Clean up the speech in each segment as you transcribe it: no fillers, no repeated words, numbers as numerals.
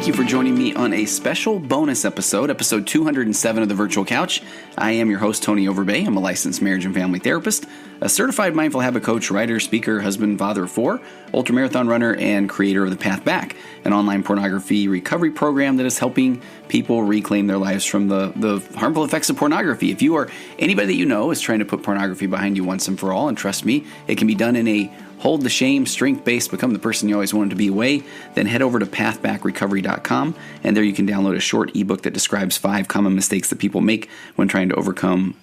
Thank you for joining me on a special bonus episode 207 of The Virtual Couch. I am your host, Tony Overbay. I'm a licensed marriage and family therapist, a certified mindful habit coach, writer, speaker, husband, father of four, ultramarathon runner, and creator of The Path Back, an online pornography recovery program that is helping people reclaim their lives from the harmful effects of pornography. If you or anybody that you know is trying to put pornography behind you once and for all, and trust me, it can be done in a hold the shame, strength-based, become the person you always wanted to be way, then head over to pathbackrecovery.com, and there you can download a short ebook that describes 5 common mistakes that people make when trying to overcome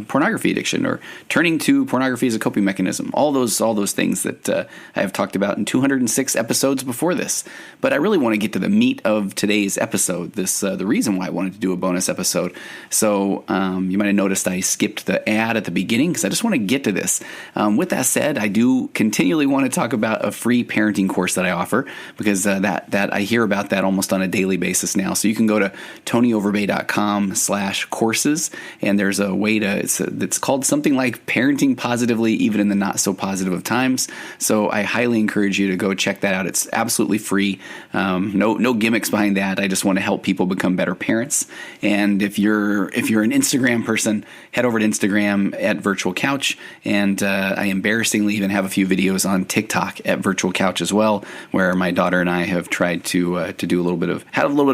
pornography addiction or turning to pornography as a coping mechanism. All those things that I have talked about in 206 episodes before this. But I really want to get to the meat of today's episode. The reason why I wanted to do a bonus episode. So you might have noticed I skipped the ad at the beginning because I just want to get to this. With that said, I do continually want to talk about a free parenting course that I offer because that I hear about that almost on a daily basis now. So you can go to tonyoverbay.com/courses, and there's a way it's called something like Parenting Positively, even in the not so positive of times. So I highly encourage you to go check that out. It's absolutely free. No gimmicks behind that. I just want to help people become better parents. And if you're an Instagram person, head over to Instagram at Virtual Couch. And I embarrassingly even have a few videos on TikTok at Virtual Couch as well, where my daughter and I have tried to do a little bit of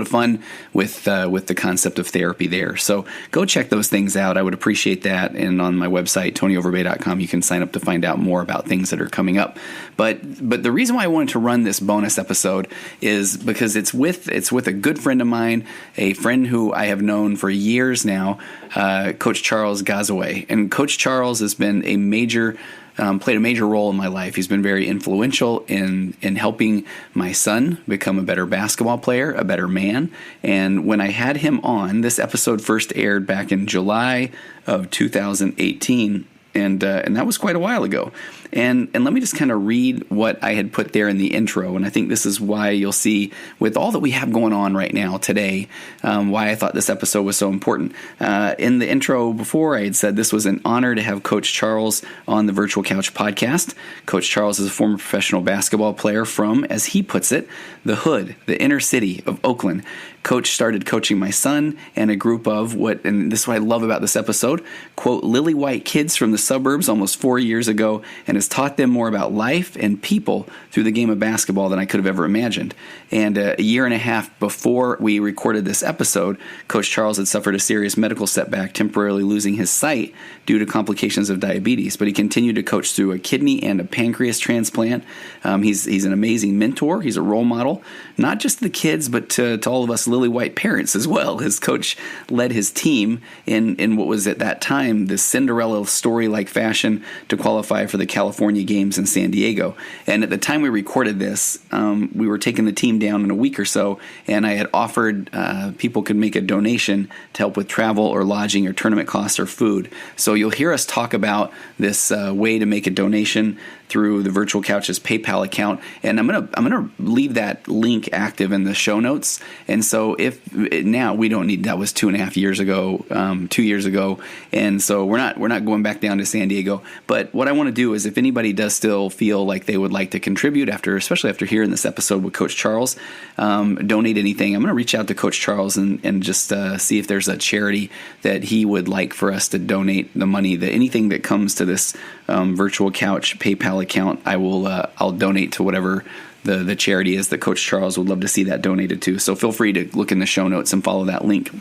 fun with the concept of therapy there. So go check those things out. I would appreciate that. And on my website, tonyoverbay.com, you can sign up to find out more about things that are coming up. But the reason why I wanted to run this bonus episode is because it's with a good friend of mine, a friend who I have known for years now, Coach Charles Gazaway. And Coach Charles has been played a major role in my life. He's been very influential in helping my son become a better basketball player, a better man. And when I had him on, this episode first aired back in July of 2018. And that was quite a while ago. And let me just kind of read what I had put there in the intro. And I think this is why you'll see, with all that we have going on right now today, why I thought this episode was so important. In the intro before, I had said this was an honor to have Coach Charles on the Virtual Couch podcast. Coach Charles is a former professional basketball player from, as he puts it, the hood, the inner city of Oakland. Coach started coaching my son and a group of and this is what I love about this episode, quote, lily white kids from the suburbs almost 4 years ago, and has taught them more about life and people through the game of basketball than I could have ever imagined. And a year and a half before we recorded this episode, Coach Charles had suffered a serious medical setback, temporarily losing his sight due to complications of diabetes. But he continued to coach through a kidney and a pancreas transplant. He's an amazing mentor. He's a role model, not just to the kids, but to all of us lily white parents as well. His coach led his team in what was at that time the Cinderella story-like fashion to qualify for the California Games in San Diego. And at the time we recorded this, we were taking the team down in a week or so, and I had offered people could make a donation to help with travel or lodging or tournament costs or food. So you'll hear us talk about this way to make a donation through the Virtual Couch's PayPal account, and I'm gonna leave that link active in the show notes. And so now we don't need, that was 2.5 years ago, 2 years ago, and so we're not going back down to San Diego. But what I want to do is, if anybody does still feel like they would like to contribute especially after hearing this episode with Coach Charles, donate anything. I'm going to reach out to Coach Charles and just see if there's a charity that he would like for us to donate the money, anything that comes to this Virtual Couch PayPal account. I'll donate to whatever the charity is that Coach Charles would love to see that donated to. So feel free to look in the show notes and follow that link.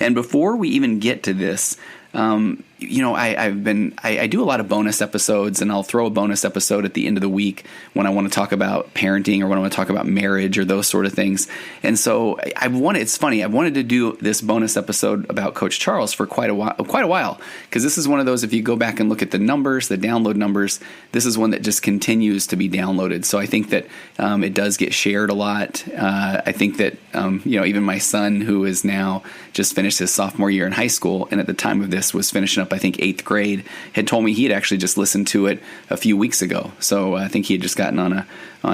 And before we even get to this, I do a lot of bonus episodes, and I'll throw a bonus episode at the end of the week when I want to talk about parenting or when I want to talk about marriage or those sort of things. And so it's funny, I've wanted to do this bonus episode about Coach Charles for quite a while, because this is one of those, if you go back and look at the numbers, the download numbers, this is one that just continues to be downloaded. So I think that it does get shared a lot. I think that, even my son, who is now just finished his sophomore year in high school, and at the time of this was finishing up, I think, 8th grade, had told me he had actually just listened to it a few weeks ago. So I think he had just gotten on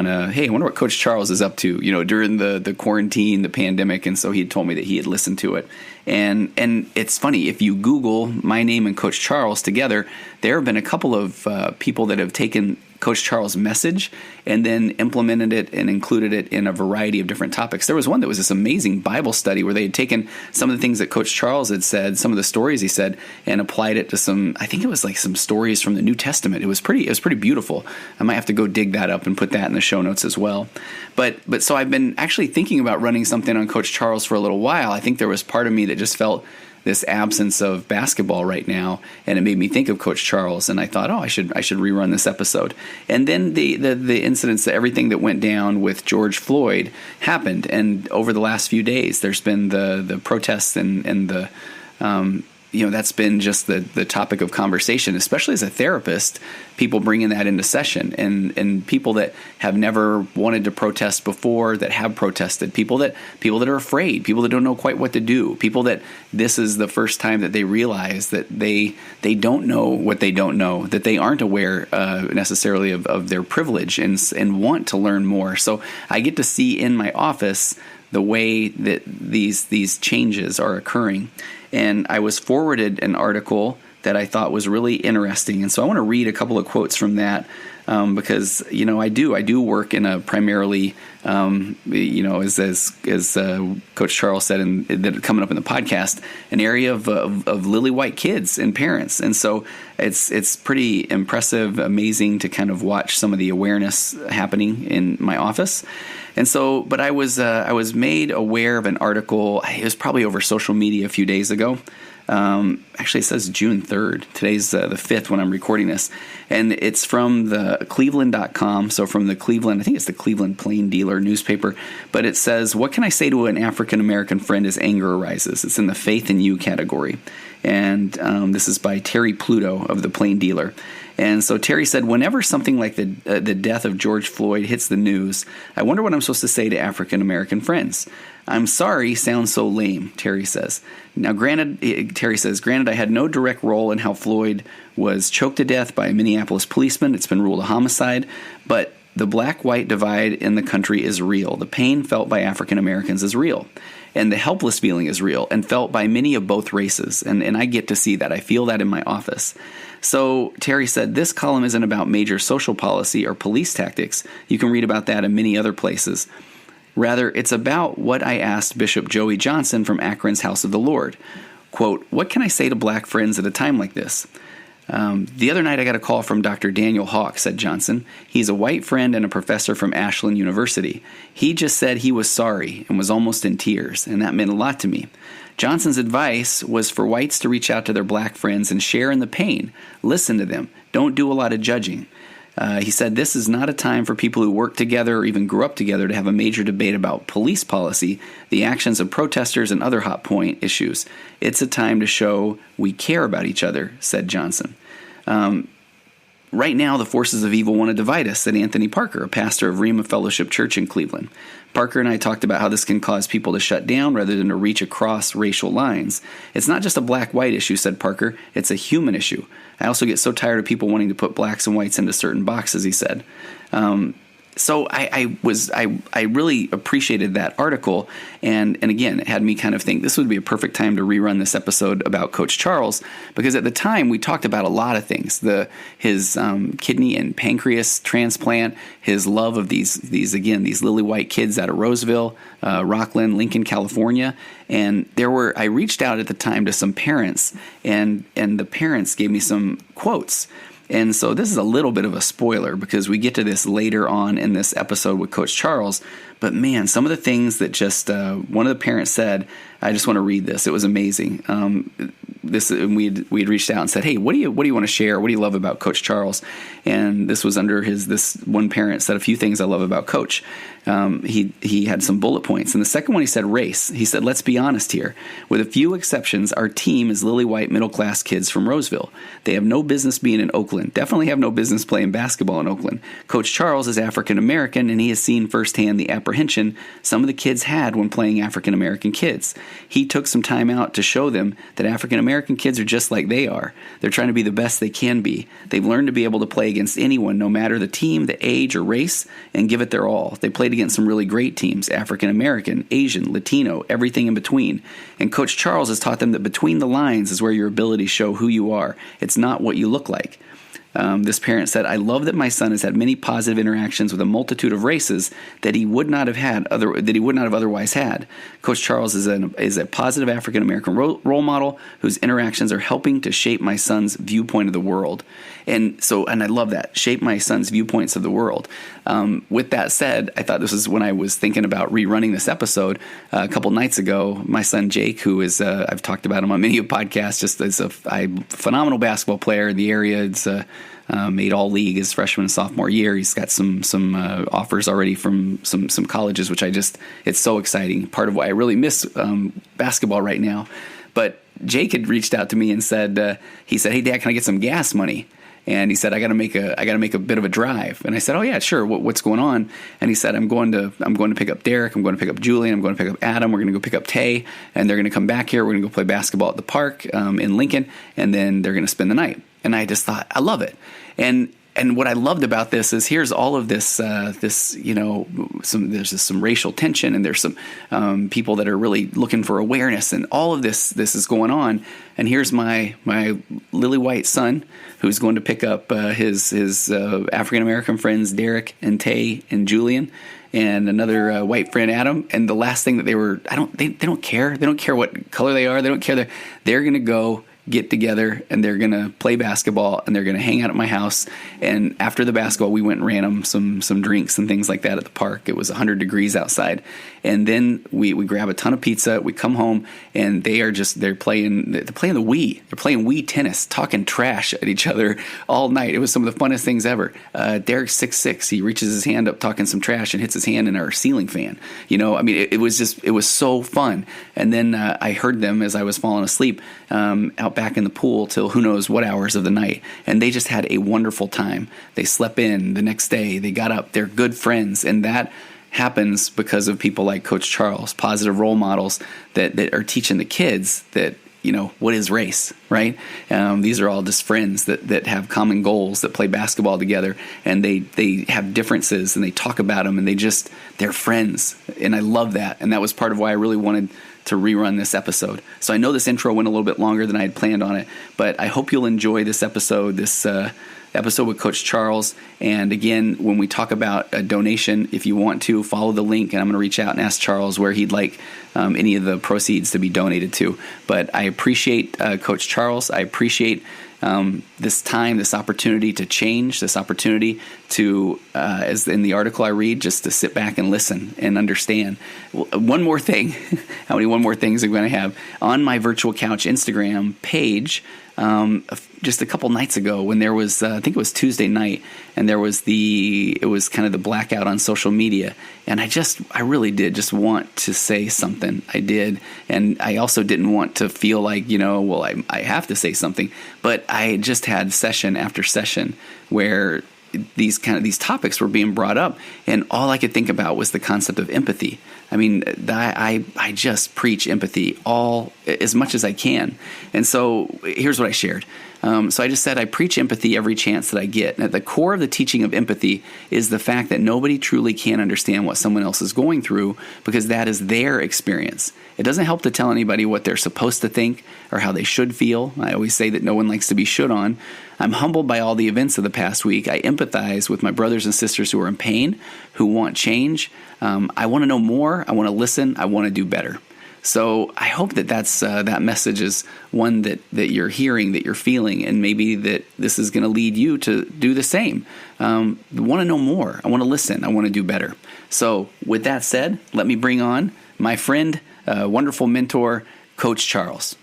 a hey, I wonder what Coach Charles is up to, during the quarantine, the pandemic. And so he had told me that he had listened to it. And it's funny, if you Google my name and Coach Charles together, there have been a couple of people that have taken Coach Charles' message and then implemented it and included it in a variety of different topics. There was one that was this amazing Bible study where they had taken some of the things that Coach Charles had said, some of the stories he said, and applied it to some, I think it was like some stories from the New Testament. It was pretty beautiful. I might have to go dig that up and put that in the show notes as well. But so I've been actually thinking about running something on Coach Charles for a little while. I think there was part of me that just felt this absence of basketball right now, and it made me think of Coach Charles, and I thought, I should rerun this episode. And then the incidents, everything that went down with George Floyd happened, and over the last few days, there's been the protests and the that's been just the topic of conversation, especially as a therapist, people bringing that into session, and people that have never wanted to protest before that have protested, people that are afraid, people that don't know quite what to do, people that this is the first time that they realize that they don't know what they don't know, that they aren't aware necessarily of their privilege and want to learn more. So I get to see in my office the way that these changes are occurring. And I was forwarded an article that I thought was really interesting. And so I want to read a couple of quotes from that because, I do work in a primarily, as Coach Charles said, and that coming up in the podcast, an area of lily white kids and parents. And so it's pretty impressive, amazing to kind of watch some of the awareness happening in my office. And so, but I was made aware of an article. It was probably over social media a few days ago. Actually, it says June 3rd. Today's the 5th when I'm recording this. And it's from the Cleveland.com. So from the Cleveland, I think it's the Cleveland Plain Dealer newspaper. But it says, "What can I say to an African-American friend as anger arises?" It's in the Faith in You category. And this is by Terry Pluto of the Plain Dealer. And so Terry said, "Whenever something like the death of George Floyd hits the news, I wonder what I'm supposed to say to African-American friends. I'm sorry sounds so lame," Terry says. Now, Terry says, granted, I had no direct role in how Floyd was choked to death by a Minneapolis policeman. It's been ruled a homicide. But the black-white divide in the country is real. The pain felt by African Americans is real. And the helpless feeling is real and felt by many of both races. And I get to see that. I feel that in my office. So Terry said, this column isn't about major social policy or police tactics. You can read about that in many other places. Rather, it's about what I asked Bishop Joey Johnson from Akron's House of the Lord. Quote, "What can I say to black friends at a time like this?" The other night I got a call from Dr. Daniel Hawk, said Johnson. He's a white friend and a professor from Ashland University. He just said he was sorry and was almost in tears, and that meant a lot to me. Johnson's advice was for whites to reach out to their black friends and share in the pain. Listen to them. Don't do a lot of judging. He said this is not a time for people who work together or even grew up together to have a major debate about police policy, the actions of protesters, and other hot point issues. It's a time to show we care about each other, said Johnson. Right now, the forces of evil want to divide us, said Anthony Parker, a pastor of Rhema Fellowship Church in Cleveland. Parker and I talked about how this can cause people to shut down rather than to reach across racial lines. It's not just a black-white issue, said Parker. It's a human issue. I also get so tired of people wanting to put blacks and whites into certain boxes, he said. So I really appreciated that article, and again, it had me kind of think this would be a perfect time to rerun this episode about Coach Charles, because at the time we talked about a lot of things: his kidney and pancreas transplant, his love of these lily white kids out of Roseville, Rockland, Lincoln, California, and I reached out at the time to some parents, and the parents gave me some quotes. And so this is a little bit of a spoiler because we get to this later on in this episode with Coach Charles. But man, some of the things that just one of the parents said, I just want to read this. It was amazing. We'd reached out and said, "Hey, what do you want to share? What do you love about Coach Charles?" And this was under this one parent said a few things I love about Coach. He had some bullet points. And the second one, he said race. He said, "Let's be honest here. With a few exceptions, our team is lily white middle-class kids from Roseville. They have no business being in Oakland. Definitely have no business playing basketball in Oakland. Coach Charles is African-American, and he has seen firsthand the apprehension some of the kids had when playing African-American kids. He took some time out to show them that African-American kids are just like they are. They're trying to be the best they can be. They've learned to be able to play against anyone, no matter the team, the age, or race, and give it their all. They played against some really great teams, African-American, Asian, Latino, everything in between. And Coach Charles has taught them that between the lines is where your abilities show who you are. It's not what you look like." This parent said, "I love that my son has had many positive interactions with a multitude of races that he would not have otherwise had. Coach Charles is a positive African American role model whose interactions are helping to shape my son's viewpoint of the world." And I love that, shape my son's viewpoints of the world. With that said, I thought this was when I was thinking about rerunning this episode a couple nights ago. My son Jake, who is I've talked about him on many podcasts, just as a phenomenal basketball player in the area. It's made all league his freshman and sophomore year. He's got some offers already from some colleges, which it's so exciting. Part of why I really miss basketball right now. But Jake had reached out to me and said, he said, "Hey Dad, can I get some gas money?" And he said, I got to make a bit of a drive. And I said, "Oh yeah, sure. What's going on?" And he said, I'm going to pick up Derek. I'm going to pick up Julian. I'm going to pick up Adam. We're going to go pick up Tay, and they're going to come back here. We're going to go play basketball at the park in Lincoln, and then they're going to spend the night." And I just thought, I love it. And what I loved about this is here's all of this, there's just some racial tension, and there's some people that are really looking for awareness, and all of this is going on. And here's my lily white son who's going to pick up his African American friends Derek and Tay and Julian, and another white friend Adam. And the last thing that they don't care. They don't care what color they are. They don't care. They're going to go get together, and they're going to play basketball, and they're going to hang out at my house. And after the basketball, we went and ran them some drinks and things like that at the park. It was 100 degrees outside. And then we grab a ton of pizza. We come home, and they're playing the Wii. They're playing Wii tennis, talking trash at each other all night. It was some of the funnest things ever. Derek's 6'6". He reaches his hand up talking some trash and hits his hand in our ceiling fan. It was so fun. And then I heard them as I was falling asleep out back in the pool till who knows what hours of the night. And they just had a wonderful time. They slept in the next day. They got up. They're good friends. And that happens because of people like Coach Charles, positive role models that are teaching the kids that, what is race, right? These are all just friends that have common goals, that play basketball together, and they have differences, and they talk about them, and they're friends. And I love that. And that was part of why I really wanted to rerun this episode. So I know this intro went a little bit longer than I had planned on it, but I hope you'll enjoy this episode, episode with Coach Charles. And again, when we talk about a donation, if you want to follow the link, and I'm going to reach out and ask Charles where he'd like any of the proceeds to be donated to. But I appreciate Coach Charles. I appreciate this time, this opportunity to change, this opportunity to, as in the article I read, just to sit back and listen and understand. One more thing. How many one more things am I going to have? On my Virtual Couch Instagram page, just a couple nights ago, when there was, I think it was Tuesday night, and it was kind of the blackout on social media. And I really did just want to say something. I did. And I also didn't want to feel like, I have to say something. But I just had session after session where these topics were being brought up, and all I could think about was the concept of empathy. I mean, I just preach empathy as much as I can. And so here's what I shared. So I just said I preach empathy every chance that I get. And at the core of the teaching of empathy is the fact that nobody truly can understand what someone else is going through, because that is their experience. It doesn't help to tell anybody what they're supposed to think or how they should feel. I always say that no one likes to be should on. I'm humbled by all the events of the past week. I empathize with my brothers and sisters who are in pain, who want change. I want to know more. I want to listen. I want to do better. So I hope that message is one that you're hearing, that you're feeling, and maybe that this is going to lead you to do the same. I want to know more. I want to listen. I want to do better. So with that said, let me bring on my friend, wonderful mentor, Coach Charles.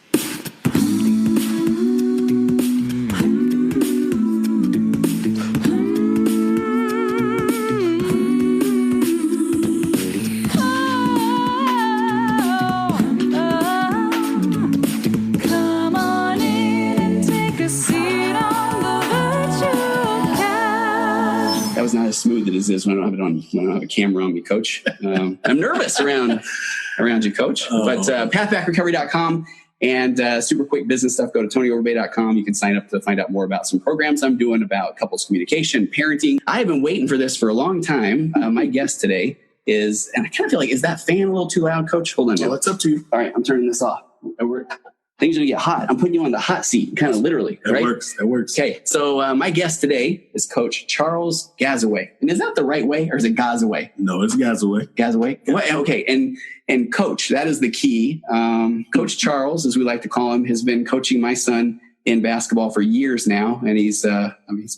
Not as smooth as it is when I don't have a camera on me, Coach. I'm nervous around you, Coach. But pathbackrecovery.com and super quick business stuff. Go to tonyoverbay.com. You can sign up to find out more about some programs I'm doing about couples communication, parenting. I have been waiting for this for a long time. My guest today is, and I kind of feel like, is that fan a little too loud, Coach? Hold on. Well, it's up to you. All right, I'm turning this off. things are going to get hot. I'm putting you on the hot seat, kind of literally. That right? works. That works. Okay. So my guest today is Coach Charles Gazaway. And is that the right way, or is it Gazaway? No, it's Gazaway. Gazaway? Well, okay. And Coach, that is the key. Coach Charles, as we like to call him, has been coaching my son in basketball for years now. And he's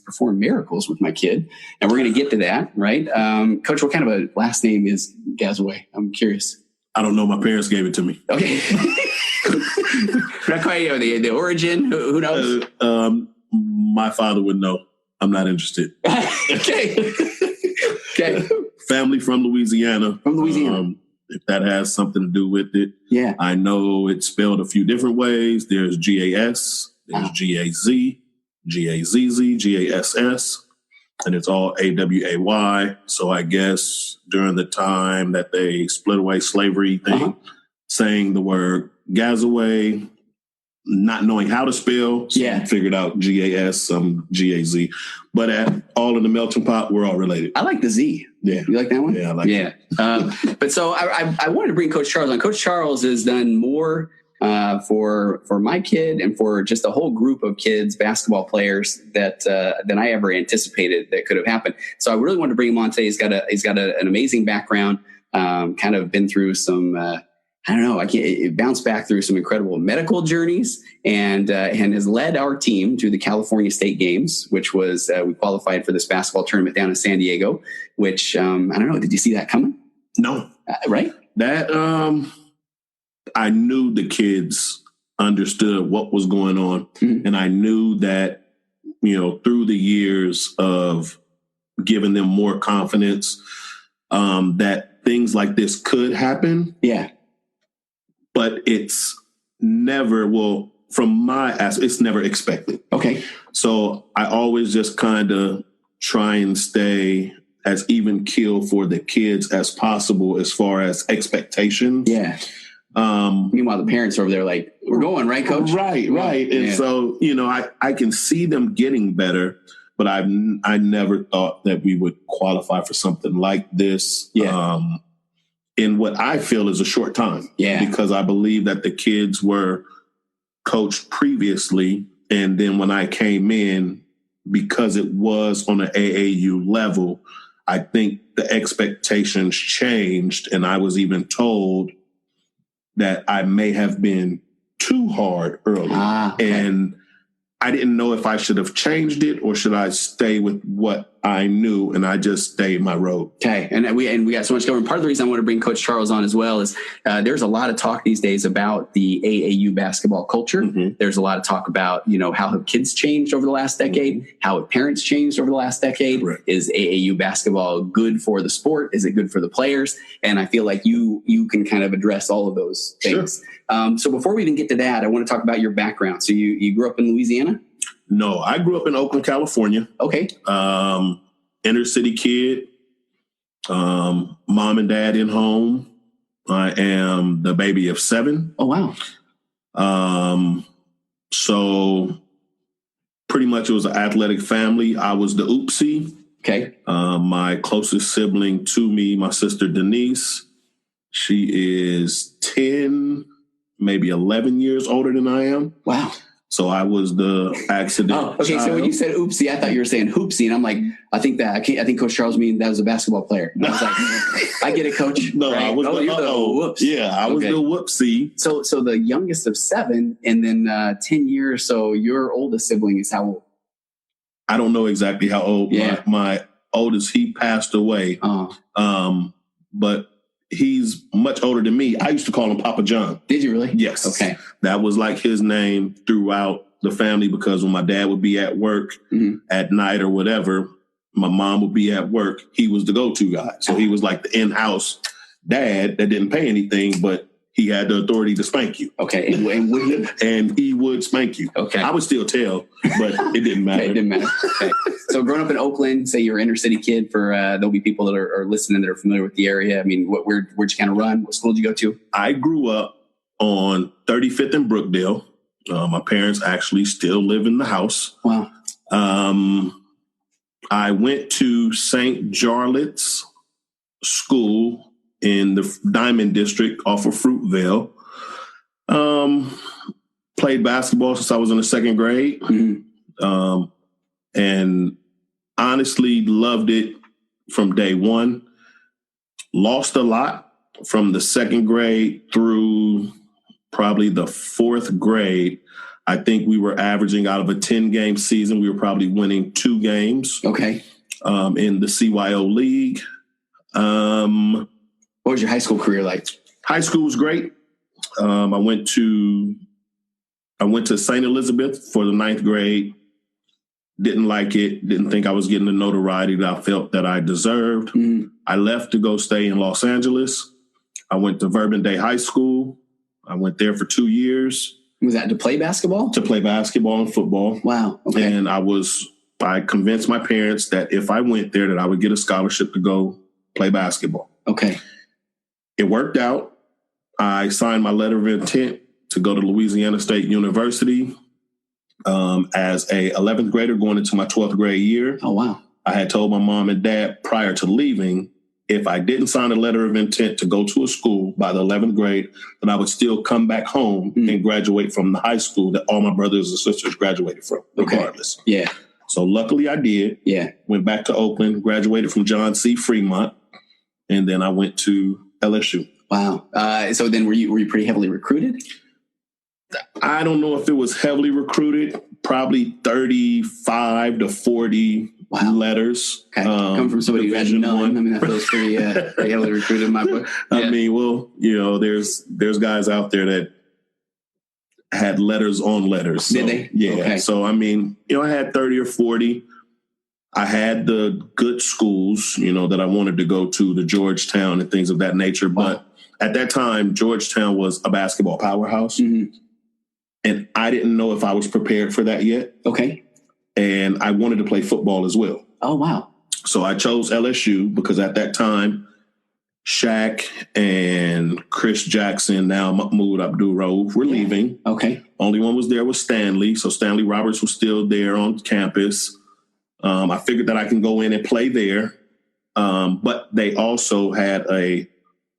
performed miracles with my kid. And we're going to get to that, right? Coach, what kind of a last name is Gazaway? I'm curious. I don't know. My parents gave it to me. Okay. Not quite, the origin. Who knows? My father would know. I'm not interested. Okay. Okay. Family from Louisiana. From Louisiana. If that has something to do with it. Yeah. I know it's spelled a few different ways. There's G-A-S, there's G-A-Z, G-A-Z-Z, G-A-S-S, and it's all A-W-A-Y. So I guess during the time that they split away slavery thing, saying the word Gazaway, not knowing how to spell, so I figured out G-A-S, some G-A-Z. But all in the melting pot, we're all related. I like the Z. Yeah. You like that one? Yeah, I like it. But so I wanted to bring Coach Charles on. Coach Charles has done more for my kid and for just a whole group of kids, basketball players, than I ever anticipated that could have happened. So I really wanted to bring him on today. He's got an amazing background, kind of been through some, it bounced back through some incredible medical journeys and has led our team to the California State Games, which was, we qualified for this basketball tournament down in San Diego, which, I don't know, did you see that coming? No. Right? That, I knew the kids understood what was going on. Mm-hmm. And I knew that, through the years of giving them more confidence, that things like this could happen. Yeah. But it's never, from my aspect, it's never expected. Okay. So I always just kind of try and stay as even keel for the kids as possible as far as expectations. Yeah. Meanwhile, the parents are over there like, we're going, right, Coach? Right. And so, I can see them getting better, but I never thought that we would qualify for something like this. Yeah. In what I feel is a short time. Yeah. Because I believe that the kids were coached previously. And then when I came in, because it was on an AAU level, I think the expectations changed. And I was even told that I may have been too hard early. Okay. And I didn't know if I should have changed it or should I stay with what I knew, and I just stayed my road. Okay, and we got so much going. Part of the reason I want to bring Coach Charles on as well is there's a lot of talk these days about the AAU basketball culture. Mm-hmm. There's a lot of talk about how have kids changed over the last decade, mm-hmm. how have parents changed over the last decade. Right. Is AAU basketball good for the sport? Is it good for the players? And I feel like you can kind of address all of those things. Sure. So before we even get to that, I want to talk about your background. So you grew up in Louisiana? No, I grew up in Oakland, California. Okay. Inner city kid, mom and dad in home. I am the baby of 7. Oh, wow. So pretty much it was an athletic family. I was the oopsie. Okay. My closest sibling to me, my sister Denise, she is 10, maybe 11 years older than I am. Wow. So I was the accident. Oh, okay. Child. So when you said oopsie, I thought you were saying hoopsie, and I'm like, I think Coach Charles mean that was a basketball player. And I was like, I get it, Coach. No, right? I was the whoops. Yeah, I was the whoopsie. So the youngest of 7, and then 10 years. So your oldest sibling is how old? I don't know exactly how old. Yeah. My oldest, he passed away. But he's much older than me. I used to call him Papa John. Did you really? Yes. Okay. That was like his name throughout the family, because when my dad would be at work mm-hmm. at night or whatever, my mom would be at work. He was the go-to guy. So he was like the in-house dad that didn't pay anything, but he had the authority to spank you. Okay. And would he? And he would spank you. Okay. I would still tell, but it didn't matter. Okay, it didn't matter. Okay. So growing up in Oakland, say you're an inner city kid, for there'll be people that are listening that are familiar with the area. I mean, where'd you kind of run? What school did you go to? I grew up on 35th and Brookdale. My parents actually still live in the house. Wow. I went to St. Jarlath's School in the Diamond District off of Fruitvale. played basketball since I was in the second grade. And honestly loved it from day one. Lost a lot from the second grade through probably the fourth grade. I think we were averaging out of a 10-game season. We were probably winning 2 games. Okay. In the CYO league. What was your high school career like? High school was great. I went to St. Elizabeth for the 9th grade. Didn't like it. Didn't think I was getting the notoriety that I felt that I deserved. I left to go stay in Los Angeles. I went to Verbum Day High School. I went there for 2 years. Was that to play basketball? To play basketball and football. Wow. Okay. And I convinced my parents that if I went there, that I would get a scholarship to go play basketball. Okay. It worked out. I signed my letter of intent to go to Louisiana State University as a 11th grader going into my 12th grade year. Oh, wow. I had told my mom and dad prior to leaving, if I didn't sign a letter of intent to go to a school by the 11th grade, then I would still come back home and graduate from the high school that all my brothers and sisters graduated from, regardless. Okay. Yeah. So luckily I did. Yeah. Went back to Oakland, graduated from John C. Fremont, and then I went to LSU. Wow. So then were you pretty heavily recruited? I don't know if it was heavily recruited, probably 35 to 40 letters. Okay. Come from somebody who has none. I mean, that feels pretty heavily recruited in my book. Yeah. I mean, well, there's guys out there that had letters on letters. So, did they? Yeah. Okay. So, I mean, I had 30 or 40. I had the good schools, that I wanted to go to, the Georgetown and things of that nature. Wow. But at that time, Georgetown was a basketball powerhouse. And I didn't know if I was prepared for that yet. Okay. And I wanted to play football as well. Oh, wow. So I chose LSU because at that time, Shaq and Chris Jackson, now Mahmoud Abdul-Rauf, were leaving. Okay. Only one was there was Stanley. So Stanley Roberts was still there on campus. I figured that I can go in and play there. But they also had a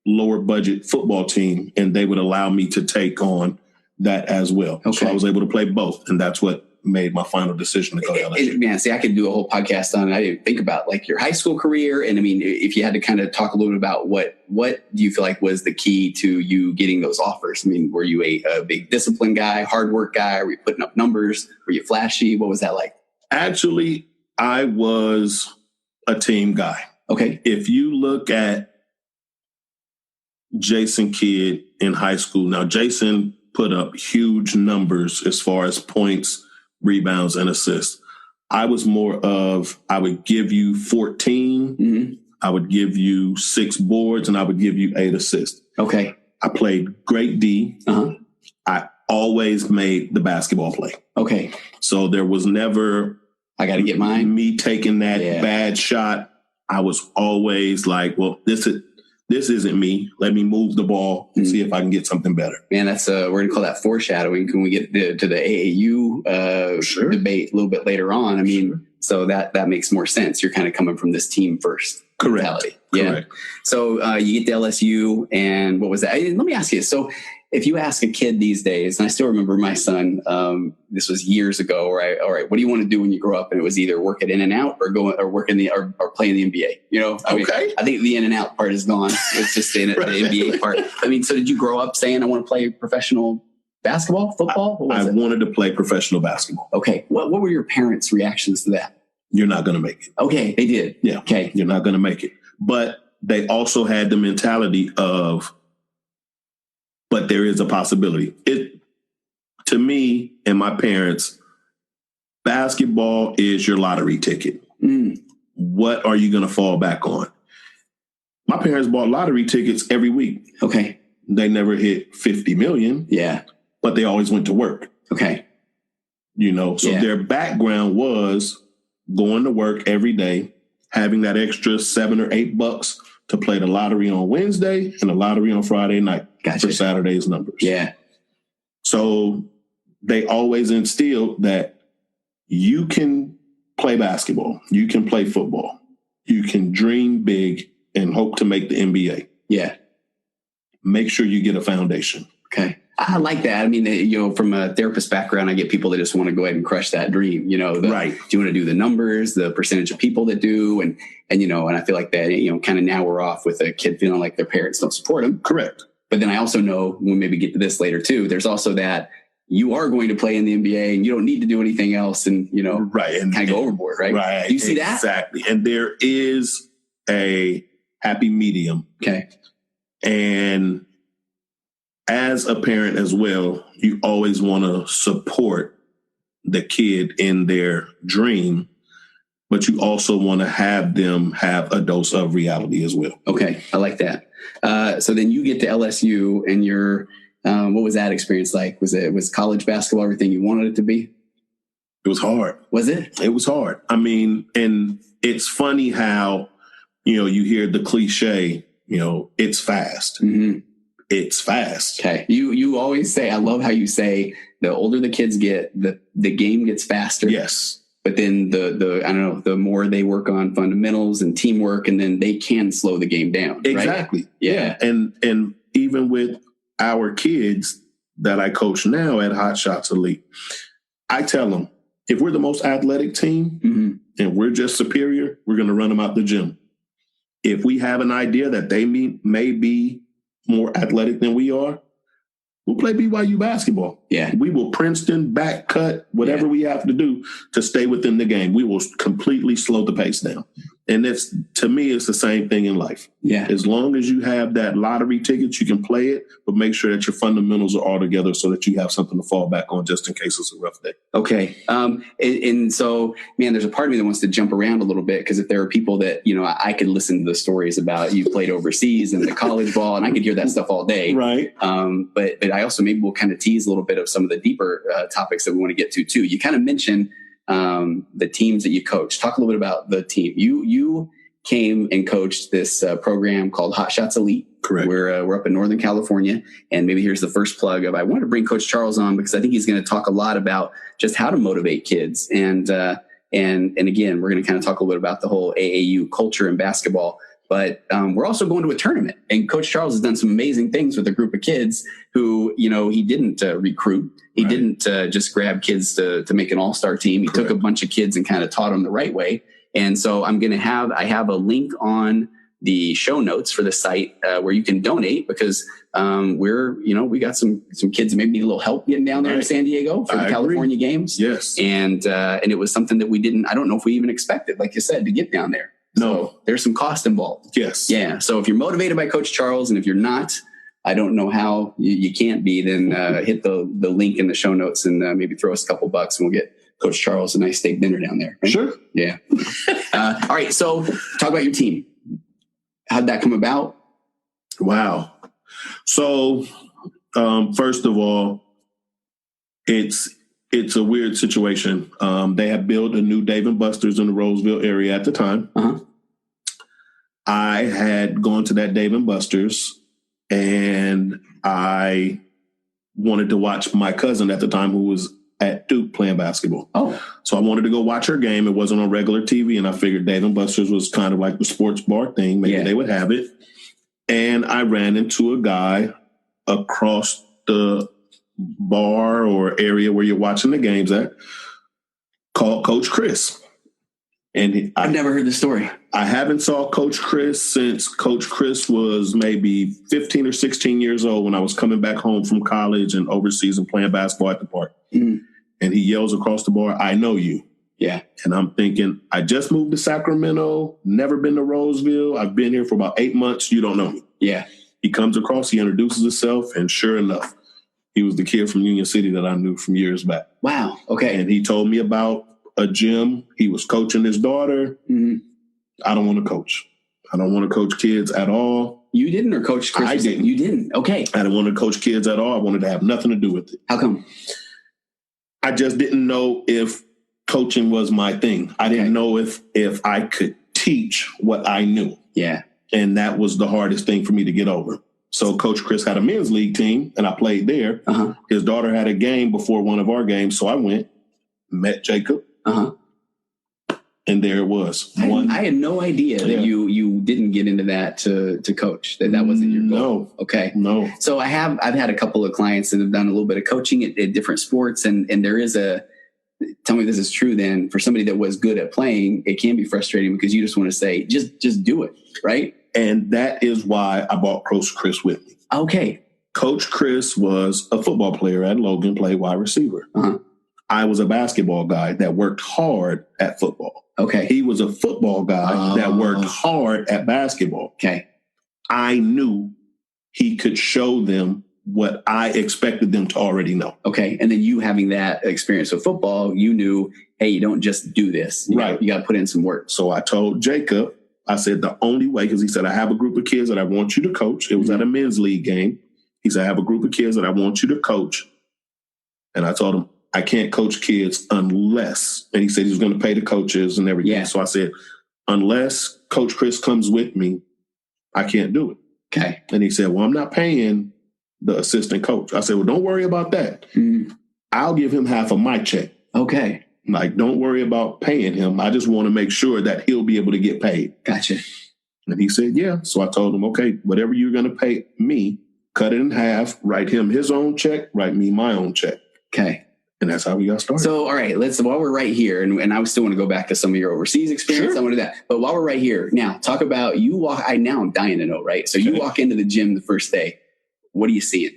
lower budget football team, and they would allow me to take on that as well. Okay. So I was able to play both, and that's what made my final decision to go to LSU. Man, see, I could do a whole podcast on it. I didn't think about like your high school career. And I mean, if you had to kind of talk a little bit about what do you feel like was the key to you getting those offers? I mean, were you a big discipline guy, hard work guy? Were you putting up numbers? Were you flashy? What was that like? Actually, I was a team guy. Okay. If you look at Jason Kidd in high school, now Jason put up huge numbers as far as points, rebounds, and assists. I was more of, I would give you 14, I would give you 6 boards, and I would give you 8 assists. Okay. I played great D. I always made the basketball play. Okay. So there was never, I got to get mine. Me taking that bad shot. I was always like, well, this isn't me. Let me move the ball and see if I can get something better. Man, that's we're going to call that foreshadowing. Can we get to the AAU debate a little bit later on? I mean, so that makes more sense. You're kind of coming from this team first mentality. Correct. So you get to LSU, and what was that? Let me ask you. So if you ask a kid these days, and I still remember my son, this was years ago, where all right, what do you want to do when you grow up? And it was either work at In-N-Out or work in or play in the NBA. I mean, I think the In-N-Out part is gone. It's just the NBA part. I mean, so did you grow up saying I want to play professional basketball, football? I wanted to play professional basketball. Okay. What were your parents' reactions to that? You're not going to make it. Okay, they did. Yeah. Okay. You're not going to make it. But they also had the mentality of, but there is a possibility. To me and my parents, basketball is your lottery ticket. What are you going to fall back on? My parents bought lottery tickets every week. Okay. They never hit 50 million. Yeah. But they always went to work. Okay. So their background was going to work every day, having that extra $7 or $8 to play the lottery on Wednesday and the lottery on Friday night for Saturday's numbers. Yeah. So they always instilled that you can play basketball, you can play football, you can dream big and hope to make the NBA. Yeah. Make sure you get a foundation. Okay. I like that. I mean, from a therapist background, I get people that just want to go ahead and crush that dream. Right. Do you want to do the numbers, the percentage of people that do, and I feel like that. Kind of now we're off with a kid feeling like their parents don't support them. Correct. But then I also know, we'll maybe get to this later too, there's also that you are going to play in the NBA and you don't need to do anything else, and right, and kind of go overboard, right? Right. Do you see that? Exactly. And there is a happy medium. Okay. And as a parent as well, you always want to support the kid in their dream, but you also want to have them have a dose of reality as well. Okay. I like that. So then you get to LSU and you're, what was that experience like? Was college basketball everything you wanted it to be? It was hard. Was it? It was hard. I mean, and it's funny how, you hear the cliche, it's fast. Mm-hmm. It's fast. Okay. You always say, I love how you say the older the kids get, the game gets faster. Yes. But then the more they work on fundamentals and teamwork, and then they can slow the game down. Exactly. Right? Yeah. And even with our kids that I coach now at Hot Shots Elite, I tell them, if we're the most athletic team mm-hmm. and we're just superior, we're going to run them out the gym. If we have an idea that they may be more athletic than we are, we'll play BYU basketball. Yeah. We will Princeton, back cut, whatever we have to do to stay within the game. We will completely slow the pace down. And to me, it's the same thing in life. Yeah. As long as you have that lottery ticket, you can play it, but make sure that your fundamentals are all together so that you have something to fall back on just in case it's a rough day. Okay. And so, man, there's a part of me that wants to jump around a little bit, because if there are people that, I could listen to the stories about you played overseas and the college ball, and I could hear that stuff all day. Right. But I also maybe we'll kind of tease a little bit of some of the deeper topics that we want to get to too. You kind of mentioned the teams that you coach. Talk a little bit about the team. You came and coached this program called Hot Shots Elite. Correct. We're up in Northern California, and maybe here's the first plug of, I wanted to bring Coach Charles on because I think he's going to talk a lot about just how to motivate kids. And again, we're going to kind of talk a little bit about the whole AAU culture in basketball. But we're also going to a tournament, and Coach Charles has done some amazing things with a group of kids who, he didn't recruit. He didn't just grab kids to make an all-star team. He took a bunch of kids and kind of taught them the right way. And so I have a link on the show notes for the site where you can donate, because we got some kids that maybe need a little help getting down there in San Diego for the California games. Yes. And it was something that I don't know if we even expected, like you said, to get down there. No. So there's some cost involved. Yes. Yeah. So if you're motivated by Coach Charles, and if you're not, I don't know how you can't be, then hit the link in the show notes and maybe throw us a couple bucks, and we'll get Coach Charles a nice steak dinner down there. Right? Sure. Yeah. All right. So talk about your team. How'd that come about? Wow. So first of all, it's a weird situation. They had built a new Dave & Buster's in the Roseville area at the time. Uh-huh. I had gone to that Dave & Buster's, and I wanted to watch my cousin at the time, who was at Duke playing basketball. Oh. So I wanted to go watch her game. It wasn't on regular TV, and I figured Dave & Buster's was kind of like the sports bar thing. Maybe they would have it. And I ran into a guy across the bar or area where you're watching the games at, called Coach Chris. And I've never heard the story. I haven't saw Coach Chris since Coach Chris was maybe 15 or 16 years old, when I was coming back home from college and overseas and playing basketball at the park. Mm. And he yells across the bar, "I know you." Yeah. And I'm thinking, I just moved to Sacramento, never been to Roseville. I've been here for about 8 months. You don't know me. Yeah. He comes across, he introduces himself, and sure enough, he was the kid from Union City that I knew from years back. Wow. Okay. And he told me about a gym. He was coaching his daughter. Mm-hmm. I don't want to coach. I don't want to coach kids at all. You didn't, or Coach Chris? I didn't. You didn't. Okay. I didn't want to coach kids at all. I wanted to have nothing to do with it. How come? I just didn't know if coaching was my thing. I didn't know if I could teach what I knew. Yeah. And that was the hardest thing for me to get over. So Coach Chris had a men's league team, and I played there. Uh-huh. His daughter had a game before one of our games, so I went, met Jacob, uh-huh. and there it was. I had no idea that you didn't get into that to coach? That wasn't your goal? No. Okay. No. So I've had a couple of clients that have done a little bit of coaching at different sports, and there is tell me if this is true then, for somebody that was good at playing, it can be frustrating because you just want to say, just do it, right? And that is why I brought Coach Chris with me. Okay. Coach Chris was a football player at Logan, played wide receiver. Uh-huh. I was a basketball guy that worked hard at football. Okay. He was a football guy that worked hard at basketball. Okay. I knew he could show them what I expected them to already know. Okay. And then you having that experience with football, you knew, hey, you don't just do this. You got to put in some work. So I told Jacob, I said, the only way, because he said, I have a group of kids that I want you to coach. It was at a men's league game. He said, I have a group of kids that I want you to coach. And I told him, I can't coach kids unless, and he said he was going to pay the coaches and everything. Yeah. So I said, unless Coach Chris comes with me, I can't do it. Okay. And he said, well, I'm not paying the assistant coach. I said, well, don't worry about that. Mm-hmm. I'll give him half of my check. Okay. Like, don't worry about paying him. I just want to make sure that he'll be able to get paid. Gotcha. And he said, yeah. So I told him, okay, whatever you're going to pay me, cut it in half, write him his own check, write me my own check. Okay. And that's how we got started. So, all right, while we're right here, and I still want to go back to some of your overseas experience. Sure. I want to do that. But while we're right here, now talk about I'm dying to know, right? So you walk into the gym the first day. What are you seeing?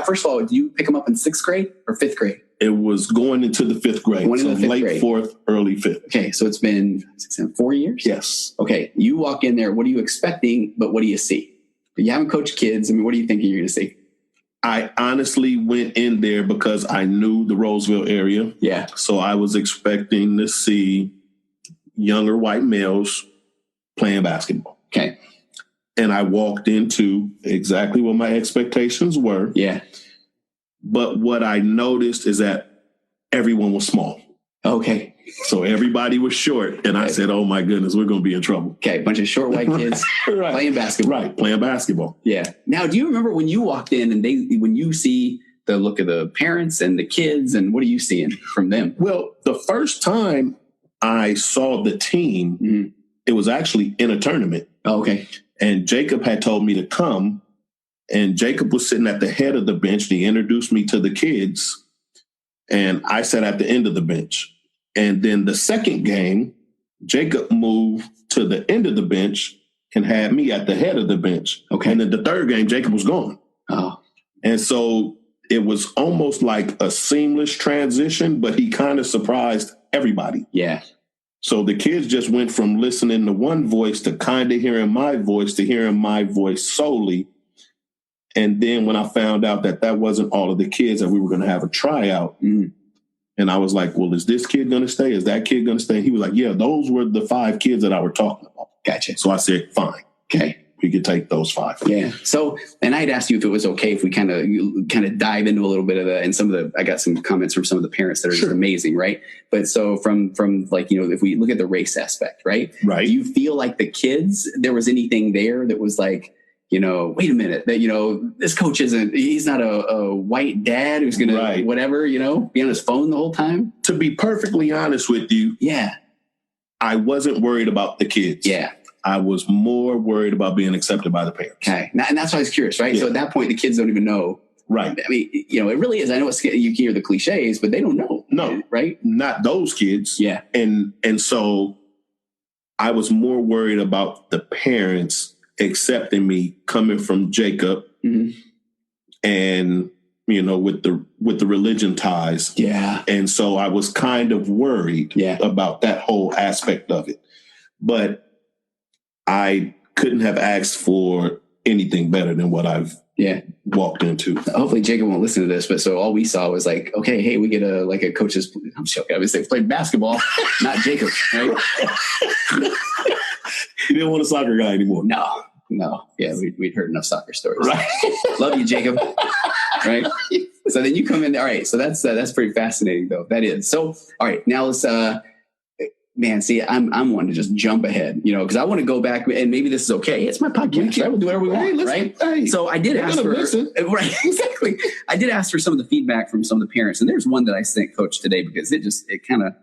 First of all, do you pick them up in 6th grade or 5th grade? It was going into the 5th grade. So late grade. 4th, early 5th. Okay, so it's been 4 years? Yes. Okay, you walk in there. What are you expecting, but what do you see? You haven't coached kids. I mean, what are you thinking you're going to see? I honestly went in there because I knew the Roseville area. Yeah. So I was expecting to see younger white males playing basketball. Okay. And I walked into exactly what my expectations were. Yeah. But what I noticed is that everyone was small. Okay. So everybody was short. And I said, oh, my goodness, we're going to be in trouble. Okay. Bunch of short white kids playing basketball. Right. Playing basketball. Yeah. Now, do you remember when you walked in and when you see the look of the parents and the kids, and what are you seeing from them? Well, the first time I saw the team, it was actually in a tournament. Oh, okay. And Jacob had told me to come. And Jacob was sitting at the head of the bench. And he introduced me to the kids. And I sat at the end of the bench. And then the second game, Jacob moved to the end of the bench and had me at the head of the bench. Okay. And then the third game, Jacob was gone. Oh. And so it was almost like a seamless transition, but he kind of surprised everybody. Yeah. So the kids just went from listening to one voice to kind of hearing my voice to hearing my voice solely. And then when I found out that wasn't all of the kids, that we were going to have a tryout, and I was like, well, is this kid going to stay? Is that kid going to stay? And he was like, yeah, those were the 5 kids that I were talking about. Gotcha. So I said, fine. Okay. We could take those 5. Yeah. So, and I'd asked you if it was okay if we kind of dive into a little bit of I got some comments from some of the parents that are just amazing, right? But so from like, if we look at the race aspect, right? Right. Do you feel like the kids, there was anything there that was like, wait a minute, that, this coach he's not a white dad who's going to, whatever, be on his phone the whole time? To be perfectly honest with you. Yeah. I wasn't worried about the kids. Yeah. I was more worried about being accepted by the parents. Okay. And that's why I was curious, right? Yeah. So at that point, the kids don't even know. Right. I mean, it really is. I know you hear the cliches, but they don't know. No. Right? Not those kids. Yeah. And so I was more worried about the parents accepting me coming from Jacob and, with the religion ties. Yeah. And so I was kind of worried about that whole aspect of it. But I couldn't have asked for anything better than what I've walked into. Hopefully Jacob won't listen to this, but so all we saw was like, okay, hey, we get a coach's, I'm joking, I would say played basketball, not Jacob, right? You didn't want a soccer guy anymore. No. Yeah, we'd heard enough soccer stories. Right. Love you, Jacob. Right. So then you come in. All right. So that's pretty fascinating, though. That is. So, all right. Now let's, man, see, I'm wanting to just jump ahead, because I want to go back, and maybe this is okay. It's my podcast, right? We'll do whatever we want, right? Hey, so I did ask for, right, exactly. I did ask for some of the feedback from some of the parents, and there's one that I sent Coach today because it kind of,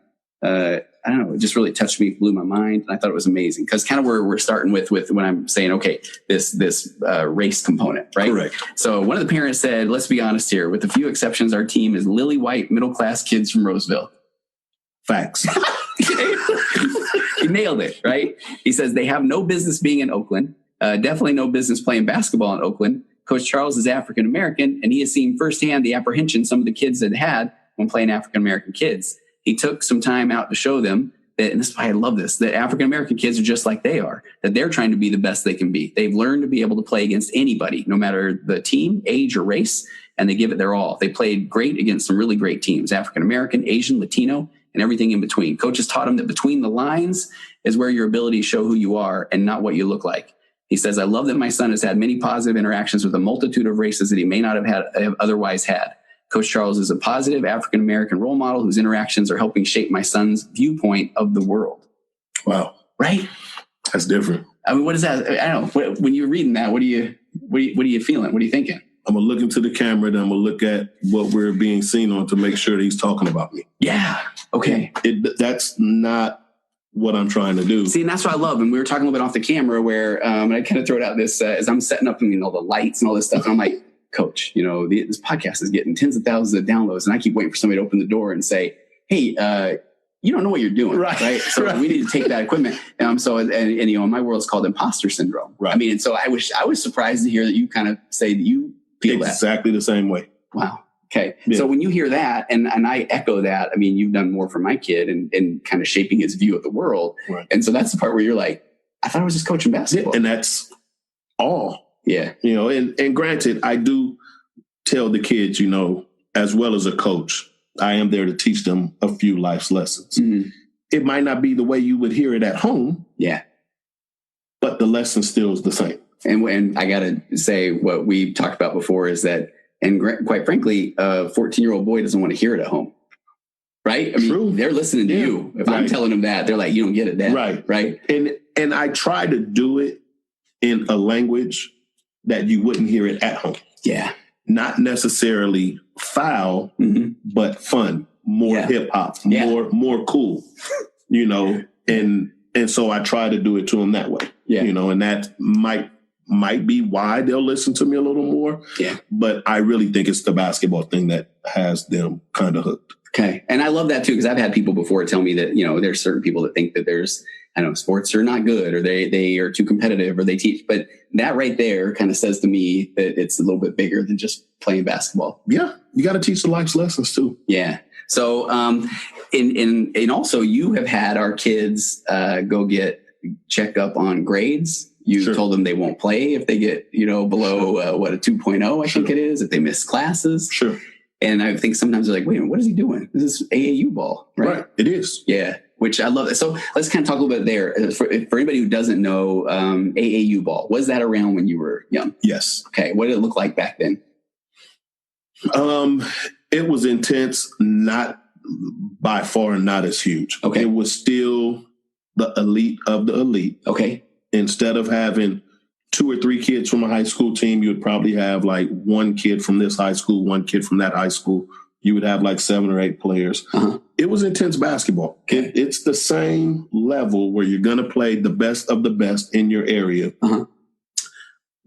I don't know, it just really touched me, blew my mind. And I thought it was amazing because kind of where we're starting with when I'm saying, okay, this race component, right? Correct. So one of the parents said, let's be honest here, with a few exceptions, our team is lily white, middle-class kids from Roseville. Facts. He nailed it, right? He says they have no business being in Oakland, definitely no business playing basketball in Oakland. Coach Charles is African-American, and he has seen firsthand the apprehension some of the kids had when playing African-American kids. He took some time out to show them that, and this is why I love this, that African-American kids are just like they are, that they're trying to be the best they can be. They've learned to be able to play against anybody, no matter the team, age, or race, and they give it their all. They played great against some really great teams, African-American, Asian, Latino, and everything in between. Coaches taught them that between the lines is where your abilities show who you are and not what you look like. He says, I love that my son has had many positive interactions with a multitude of races that he may not have otherwise had. Coach Charles is a positive African-American role model whose interactions are helping shape my son's viewpoint of the world. Wow. Right? That's different. I mean, what is that? I don't know. When you're reading that, what are you feeling? What are you thinking? I'm going to look into the camera and I'm going to look at what we're being seen on to make sure that he's talking about me. Yeah. Okay. That's not what I'm trying to do. See, and that's what I love. And we were talking a little bit off the camera where, and I kind of throw it out this, as I'm setting up, the lights and all this stuff. And I'm like, Coach, this podcast is getting tens of thousands of downloads. And I keep waiting for somebody to open the door and say, hey, you don't know what you're doing. Right. So we need to take that equipment. In my world, it's called imposter syndrome. Right. I mean, and so I was surprised to hear that you kind of say that you feel exactly the same way. Wow. Okay. Yeah. So when you hear that, and I echo that, I mean, you've done more for my kid and kind of shaping his view of the world. Right. And so that's the part where you're like, I thought I was just coaching basketball. Yeah, and that's all. Yeah. And granted, I do tell the kids, as well as a coach, I am there to teach them a few life's lessons. Mm-hmm. It might not be the way you would hear it at home. Yeah. But the lesson still is the same. And I got to say what we talked about before is that, and quite frankly, a 14-year-old boy doesn't want to hear it at home. Right? I mean, True. They're listening to you. If I'm telling them that, they're like, you don't get it, Dad. Right. Right. And I try to do it in a language that you wouldn't hear it at home. Yeah. Not necessarily foul, mm-hmm. but fun, more hip hop, more cool, and so I try to do it to them that way, and that might be why they'll listen to me a little more. Yeah. But I really think it's the basketball thing that has them kind of hooked. Okay. And I love that too, because I've had people before tell me that, there's certain people that think that there's, sports are not good or they are too competitive or they teach. But that right there kind of says to me that it's a little bit bigger than just playing basketball. Yeah. You got to teach the life's lessons too. Yeah. So, and also you have had our kids go get checked up on grades. You told them they won't play if they get, below a 2.0, I think it is, if they miss classes. Sure. And I think sometimes they're like, wait a minute, what is he doing? This is AAU ball, right? Right. It is. Yeah. Which I love. So let's kind of talk a little bit there. For anybody who doesn't know, AAU ball, was that around when you were young? Yes. Okay. What did it look like back then? It was intense, not by far, not as huge. Okay. It was still the elite of the elite. Okay. Instead of having 2 or 3 kids from a high school team, you would probably have like 1 kid from this high school, 1 kid from that high school. You would have like 7 or 8 players. Uh-huh. It was intense basketball. Okay. It's the same level where you're going to play the best of the best in your area. Uh-huh.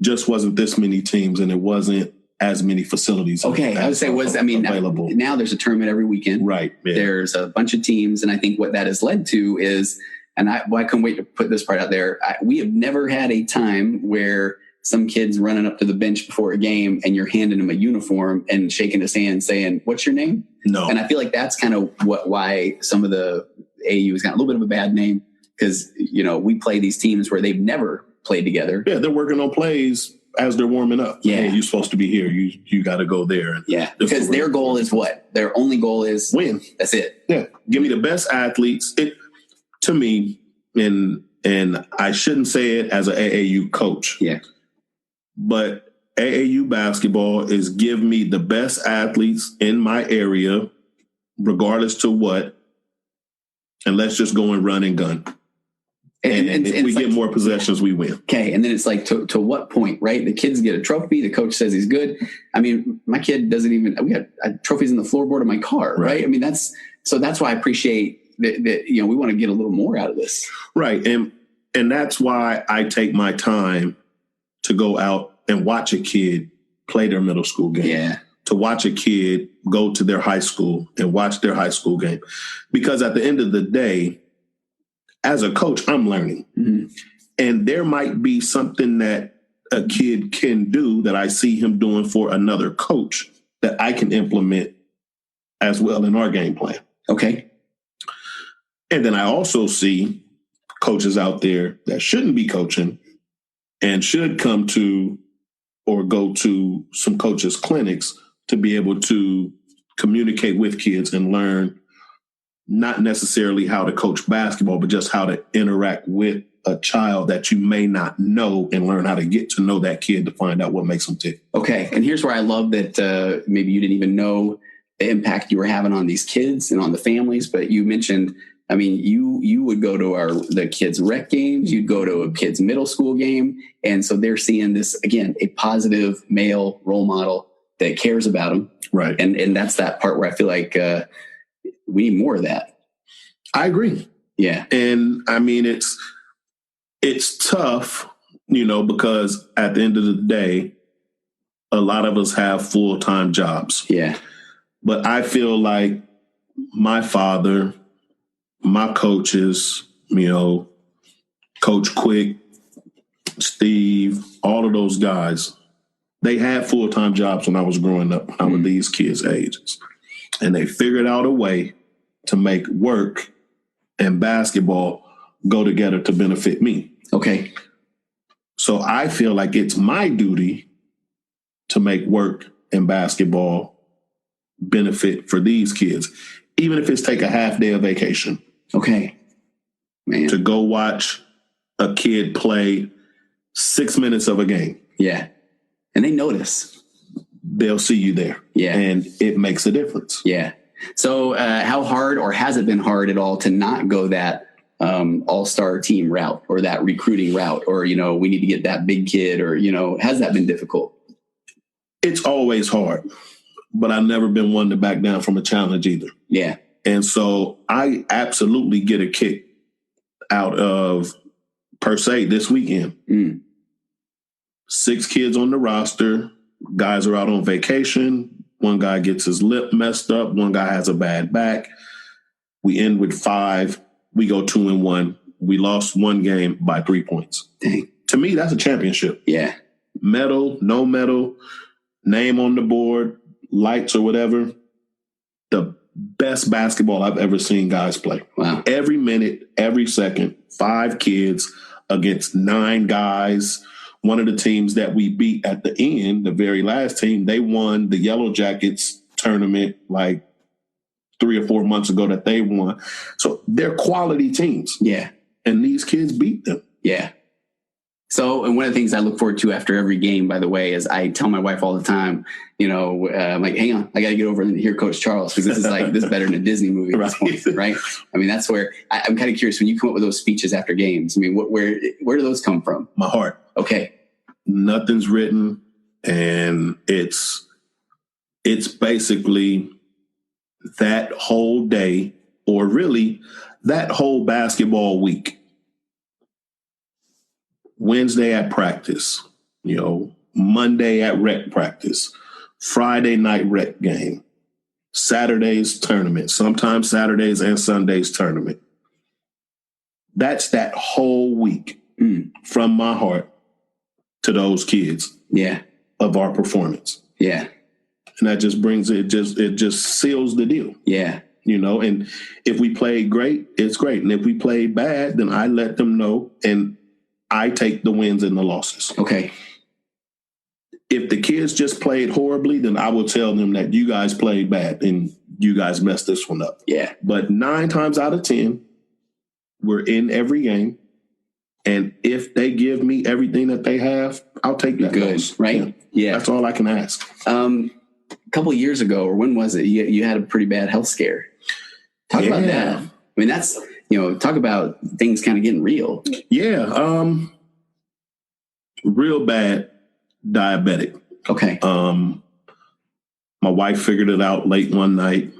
Just wasn't this many teams, and it wasn't as many facilities. Okay. I would say available. Now there's a tournament every weekend. Right. Yeah. There's a bunch of teams. And I think what that has led to is, and I couldn't wait to put this part out there. We have never had a time where some kid's running up to the bench before a game and you're handing him a uniform and shaking his hand saying, what's your name? No. And I feel like that's kind of why some of the AAU has got a little bit of a bad name because, we play these teams where they've never played together. Yeah. They're working on plays as they're warming up. Yeah. Hey, you're supposed to be here. You got to go there. Yeah. Because their goal is what? Their only goal is win. That's it. Yeah. Give me the best athletes. To me, and I shouldn't say it as an AAU coach. Yeah. But AAU basketball is give me the best athletes in my area, regardless to what, and let's just go and run and gun. And if we get more possessions, we win. Okay. And then it's like, to what point, right? The kids get a trophy. The coach says he's good. I mean, my kid doesn't even, we got trophies in the floorboard of my car, right? I mean, that's why I appreciate that we want to get a little more out of this. Right. And that's why I take my time to go out and watch a kid play their middle school game. Yeah. To watch a kid go to their high school and watch their high school game. Because at the end of the day, as a coach, I'm learning. Mm-hmm. And there might be something that a kid can do that I see him doing for another coach that I can implement as well in our game plan. Okay. And then I also see coaches out there that shouldn't be coaching and should come to or go to some coaches' clinics to be able to communicate with kids and learn not necessarily how to coach basketball, but just how to interact with a child that you may not know and learn how to get to know that kid to find out what makes them tick. Okay. And here's where I love that maybe you didn't even know the impact you were having on these kids and on the families, but you mentioned, I mean, you would go to the kids' rec games, you'd go to a kid's middle school game. And so they're seeing this, again, a positive male role model that cares about them. Right. And that's that part where I feel like we need more of that. I agree. Yeah. And I mean, it's tough, because at the end of the day, a lot of us have full-time jobs. Yeah. But I feel like my father, my coaches, Coach Quick, Steve, all of those guys, they had full-time jobs when I was growing up, when I was these kids' ages. And they figured out a way to make work and basketball go together to benefit me. Okay. So I feel like it's my duty to make work and basketball benefit for these kids, even if it's take a half day of vacation. Okay. Man. To go watch a kid play 6 minutes of a game. Yeah. And they notice. They'll see you there. Yeah. And it makes a difference. Yeah. So how hard, or has it been hard at all to not go that all-star team route or that recruiting route, or, we need to get that big kid, or, has that been difficult? It's always hard, but I've never been one to back down from a challenge either. Yeah. And so I absolutely get a kick out of, per se, this weekend. 6 kids on the roster. Guys are out on vacation. One guy gets his lip messed up. One guy has a bad back. We end with 5. We go 2-1. We lost one game by 3 points. Dang. To me, that's a championship. Yeah. Medal, no medal, name on the board, lights or whatever. The best basketball I've ever seen guys play. Wow. Every minute, every second, 5 kids against 9 guys. One of the teams that we beat at the end, the very last team, they won the Yellow Jackets tournament like 3 or 4 months ago that they won. So they're quality teams. Yeah. And these kids beat them. Yeah. So, and one of the things I look forward to after every game, by the way, is I tell my wife all the time, I'm like, hang on, I got to get over and hear Coach Charles, because this is better than a Disney movie at this point, right? I mean, that's where I'm kind of curious, when you come up with those speeches after games, I mean, where do those come from? My heart. Okay. Nothing's written, and it's basically that whole day, or really that whole basketball week. Wednesday at practice, Monday at rec practice, Friday night rec game, Saturday's tournament, sometimes Saturdays and Sundays tournament. That's that whole week from my heart to those kids. Yeah. Of our performance. Yeah. And that just brings it just seals the deal. Yeah. And if we played great, it's great. And if we played bad, then I let them know, and I take the wins and the losses. Okay. If the kids just played horribly, then I will tell them that you guys played bad and you guys messed this one up. Yeah. But 9 times out of 10, we're in every game. And if they give me everything that they have, I'll take that. Good, right? Yeah. That's all I can ask. A couple of years ago, or when was it? You had a pretty bad health scare. Talk about that. I mean, that's, talk about things kind of getting real. Yeah. Real bad diabetic. Okay. My wife figured it out late one night.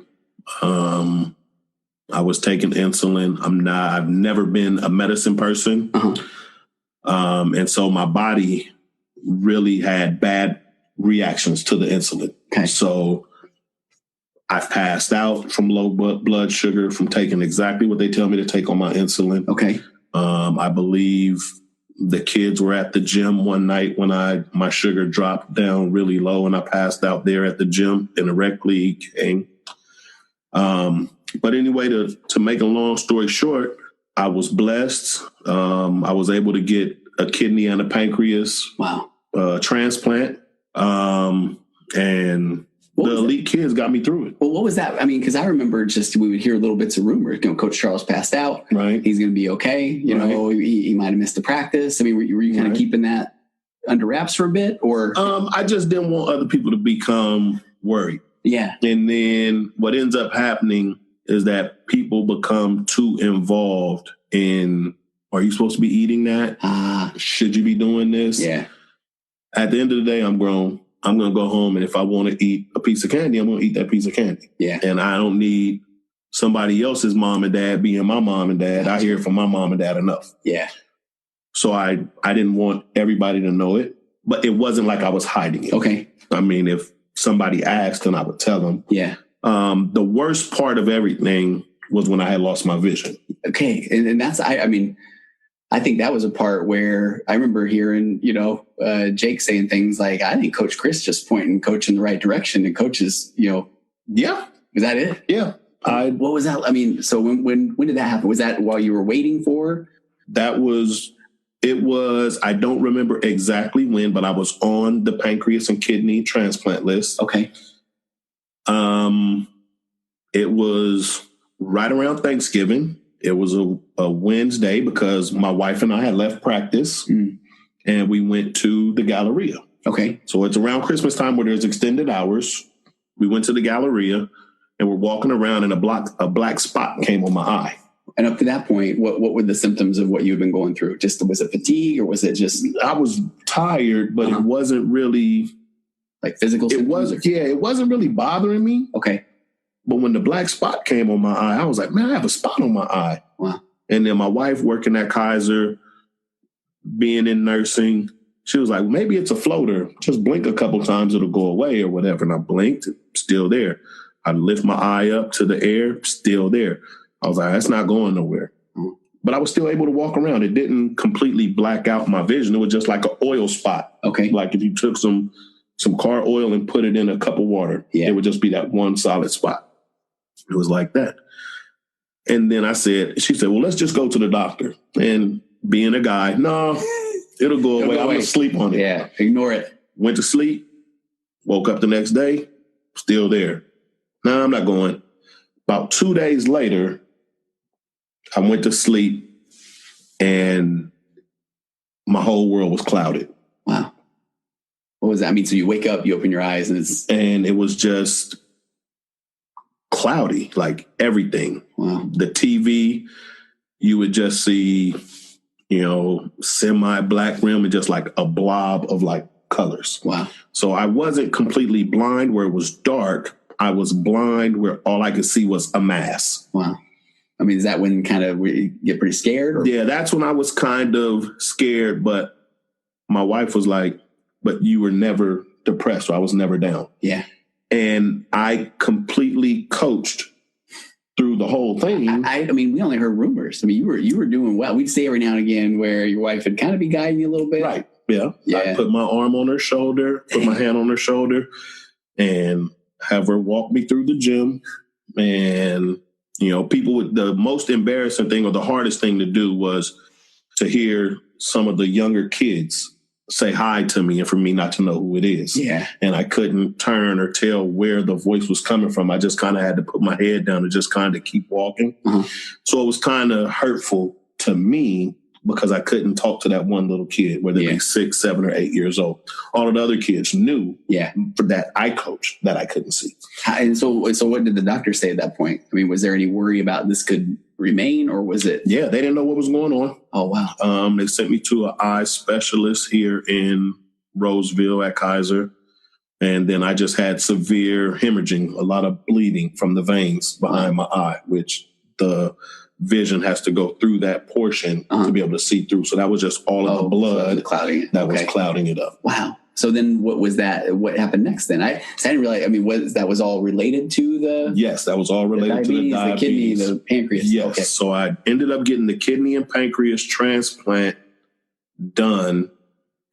I was taking insulin. I've never been a medicine person. And so my body really had bad reactions to the insulin. Okay. So I've passed out from low blood sugar from taking exactly what they tell me to take on my insulin. Okay. I believe the kids were at the gym one night when my sugar dropped down really low and I passed out there at the gym and the rec league came. But anyway, to make a long story short, I was blessed. I was able to get a kidney and a pancreas transplant. And the elite kids got me through it. Well, what was that? I mean, because I remember we would hear little bits of rumors. Coach Charles passed out. Right. He's going to be okay. You know, he might have missed the practice. I mean, were you kind of keeping that under wraps for a bit, or? I just didn't want other people to become worried. Yeah. And then what ends up happening is that people become too involved in, are you supposed to be eating that? Should you be doing this? Yeah. At the end of the day, I'm grown. I'm going to go home. And if I want to eat a piece of candy, I'm going to eat that piece of candy. Yeah. And I don't need somebody else's mom and dad being my mom and dad. I hear it from my mom and dad enough. Yeah. So I didn't want everybody to know it, but it wasn't like I was hiding it. Okay. I mean, if somebody asked, then I would tell them. Yeah. The worst part of everything was when I had lost my vision. Okay. And that's, I think that was a part where I remember hearing, Jake saying things like, I think Coach Chris just pointing Coach in the right direction, and Coach is, Yeah. Was that it? Yeah. What was that? I mean, so when did that happen? Was that while you were waiting for? It was, I don't remember exactly when, but I was on the pancreas and kidney transplant list. Okay. It was right around Thanksgiving. It was a Wednesday because my wife and I had left practice and we went to the Galleria. Okay. So it's around Christmas time where there's extended hours. We went to the Galleria and we're walking around and a black spot came on my eye. And up to that point, what were the symptoms of what you had been going through? Was it fatigue, or was it just? I was tired, but it wasn't really like physical symptoms. It wasn't really bothering me. Okay. But when the black spot came on my eye, I was like, man, I have a spot on my eye. Wow. And then my wife working at Kaiser, being in nursing, she was like, well, maybe it's a floater. Just blink a couple times, it'll go away or whatever. And I blinked, still there. I lift my eye up to the air, still there. I was like, that's not going nowhere. But I was still able to walk around. It didn't completely black out my vision. It was just like an oil spot. Okay. Like if you took some car oil and put it in a cup of water, it would just be that one solid spot. It was like that. And then she said, well, let's just go to the doctor. And being a guy, no, it'll go away. I'm going to sleep on it. Yeah, ignore it. Went to sleep, woke up the next day, still there. No, I'm not going. About 2 days later, I went to sleep and my whole world was clouded. Wow. What was that? I mean, so you wake up, you open your eyes and it was just cloudy, like everything. Wow. The TV, you would just see, semi-black rim and just like a blob of like colors. Wow. So I wasn't completely blind where it was dark. I was blind where all I could see was a mass. Wow. I mean, is that when kind of we get pretty scared? Or? Yeah, that's when I was kind of scared. But my wife was like, but you were never depressed. Or I was never down. Yeah. And I completely coached through the whole thing. I mean, we only heard rumors. I mean, you were doing well. We'd say every now and again where your wife would kind of be guiding you a little bit. Right. Yeah. I put my arm on her shoulder, put my hand on her shoulder, and have her walk me through the gym. And, people with the most embarrassing thing or the hardest thing to do was to hear some of the younger kids say hi to me and for me not to know who it is. Yeah. And I couldn't turn or tell where the voice was coming from. I just kind of had to put my head down and just kind of keep walking. So it was kind of hurtful to me because I couldn't talk to that one little kid, whether it be 6, 7, or 8 years old. All of the other kids knew for that I coached that I couldn't see. And so what did the doctor say at that point? I mean, was there any worry about this could remain, or was it? Yeah, they didn't know what was going on. Oh, wow. They sent me to an eye specialist here in Roseville at Kaiser. And then I just had severe hemorrhaging, a lot of bleeding from the veins behind my eye, which the vision has to go through that portion to be able to see through. So that was just all of the blood clouding that was clouding it up. Wow. So then what was that? What happened next then? I didn't realize, I mean, that was all related to the... Yes, that was all related to the diabetes. The kidney, the pancreas. Yes. Okay. So I ended up getting the kidney and pancreas transplant done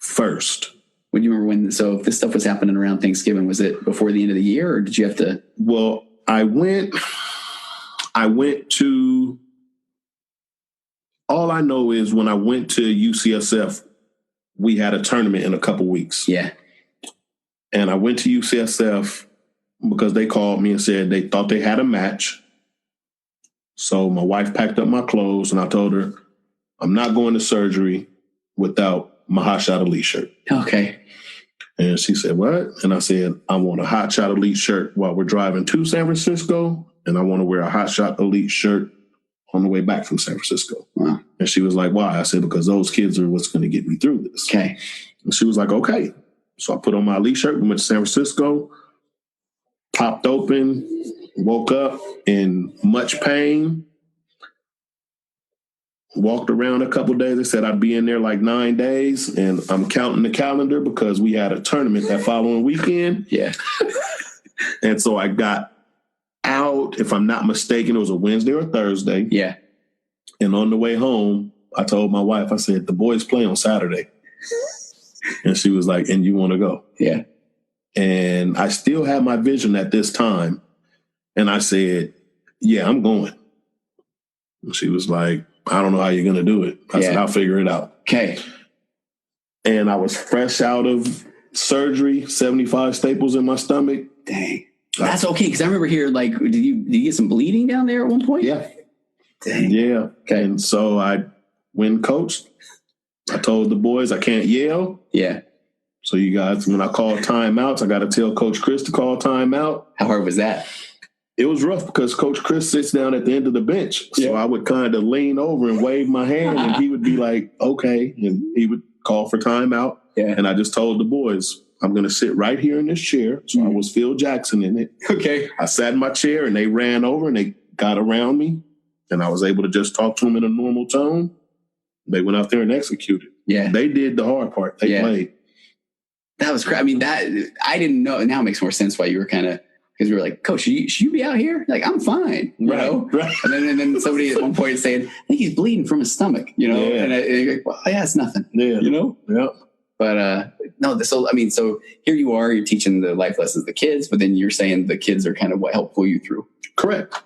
first. When you remember so if this stuff was happening around Thanksgiving, was it before the end of the year or did you have to... Well, I went to... All I know is when I went to UCSF, we had a tournament in a couple weeks. Yeah. And I went to UCSF because they called me and said they thought they had a match. So my wife packed up my clothes and I told her, I'm not going to surgery without my Hot Shot Elite shirt. Okay. And she said, what? And I said, I want a Hot Shot Elite shirt while we're driving to San Francisco. And I want to wear a Hot Shot Elite shirt on the way back from San Francisco. Wow. And she was like, why? I said, because those kids are what's going to get me through this. Okay. And she was like, okay. So I put on my Elite shirt. We went to San Francisco, popped open, woke up in much pain, walked around a couple of days. They said I'd be in there like 9 days. And I'm counting the calendar because we had a tournament that following weekend. Yeah. And so I got out, if I'm not mistaken, it was a Wednesday or Thursday. Yeah. And on the way home, I told my wife, I said, the boys play on Saturday. And she was like, and you want to go? Yeah. And I still had my vision at this time. And I said, yeah, I'm going. And she was like, I don't know how you're going to do it. I said, I'll figure it out. Okay. And I was fresh out of surgery, 75 staples in my stomach. Dang. That's okay, because I remember here, like, did you get some bleeding down there at one point? Yeah. Dang. Yeah. Okay. And so I went and coached. I told the boys I can't yell. Yeah. So you guys, when I call timeouts, I got to tell Coach Chris to call timeout. How hard was that? It was rough because Coach Chris sits down at the end of the bench. So I would kind of lean over and wave my hand and he would be like, okay. And he would call for timeout. Yeah. And I just told the boys, I'm going to sit right here in this chair. So I was Phil Jackson in it. Okay. I sat in my chair and they ran over and they got around me. And I was able to just talk to them in a normal tone. They went out there and executed. Yeah. They did the hard part. They played. That was crazy. I mean, I didn't know. Now it makes more sense why you were kind of, because we were like, Coach, should you be out here? Like, I'm fine, you know? Right. And then somebody at one point saying, I think he's bleeding from his stomach, you know? Yeah. And you're like, well, yeah, it's nothing, you know? Yeah. But no, so here you are, you're teaching the life lessons to the kids, but then you're saying the kids are kind of what helped pull you through. Correct.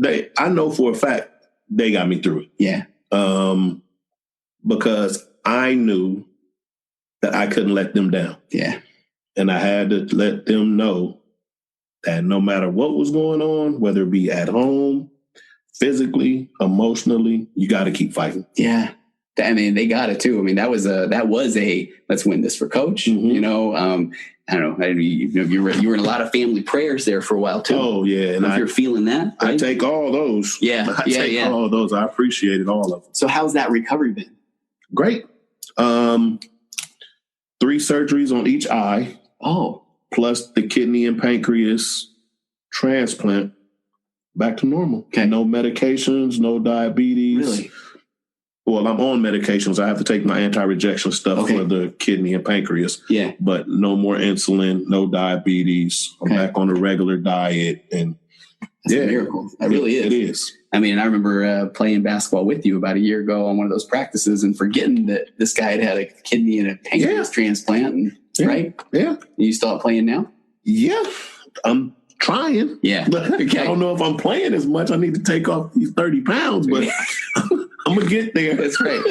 I know for a fact they got me through it. Yeah. Because I knew that I couldn't let them down. Yeah. And I had to let them know that no matter what was going on, whether it be at home, physically, emotionally, you got to keep fighting. Yeah. I mean, they got it too. I mean, that was a let's win this for Coach. Mm-hmm. You know, I don't know. You were in a lot of family prayers there for a while too. Oh yeah, and if you're feeling that, right? I take all those. Yeah, I take all those. I appreciated all of them. So how's that recovery been? Great. 3 surgeries on each eye. Oh, plus the kidney and pancreas transplant. Back to normal. Okay. No medications, no diabetes. Really? Well, I'm on medications. I have to take my anti-rejection stuff for the kidney and pancreas. Yeah. But no more insulin, no diabetes. I'm back on a regular diet. And that's a miracle. That really is. It is. I mean, I remember playing basketball with you about a year ago on one of those practices and forgetting that this guy had a kidney and a pancreas transplant. And, right? Yeah. You still out playing now? Yeah. I'm trying. Yeah. But I don't know if I'm playing as much. I need to take off these 30 pounds, but I'm going to get there. That's great.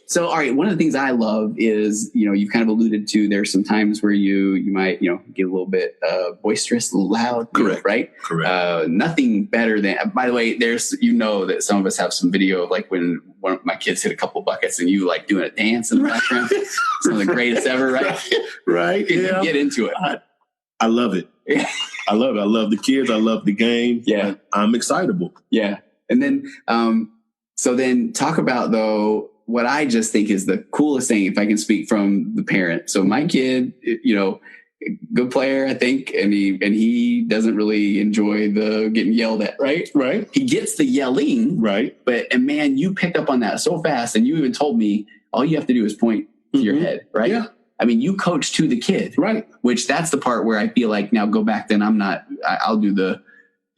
So, all right, one of the things I love is, you've kind of alluded to there's some times where you might, get a little bit boisterous, a little loud. Correct. Right? Correct. Nothing better than, by the way, there's, that some of us have some video of like when one of my kids hit a couple buckets and you like doing a dance in the background. Some of the greatest ever, right? Right. Yeah. Get into it. I love it. Yeah. I love it. I love the kids. I love the game. Yeah. I'm excitable. Yeah. And then, so then talk about, though, what I just think is the coolest thing, if I can speak from the parent. So my kid, good player, I think, and he doesn't really enjoy the getting yelled at, right? Right. He gets the yelling, right. And man, you picked up on that so fast, and you even told me all you have to do is point to your head, right? Yeah. I mean, you coach to the kid, right? Which that's the part where I feel like now go back. Then I'll do the,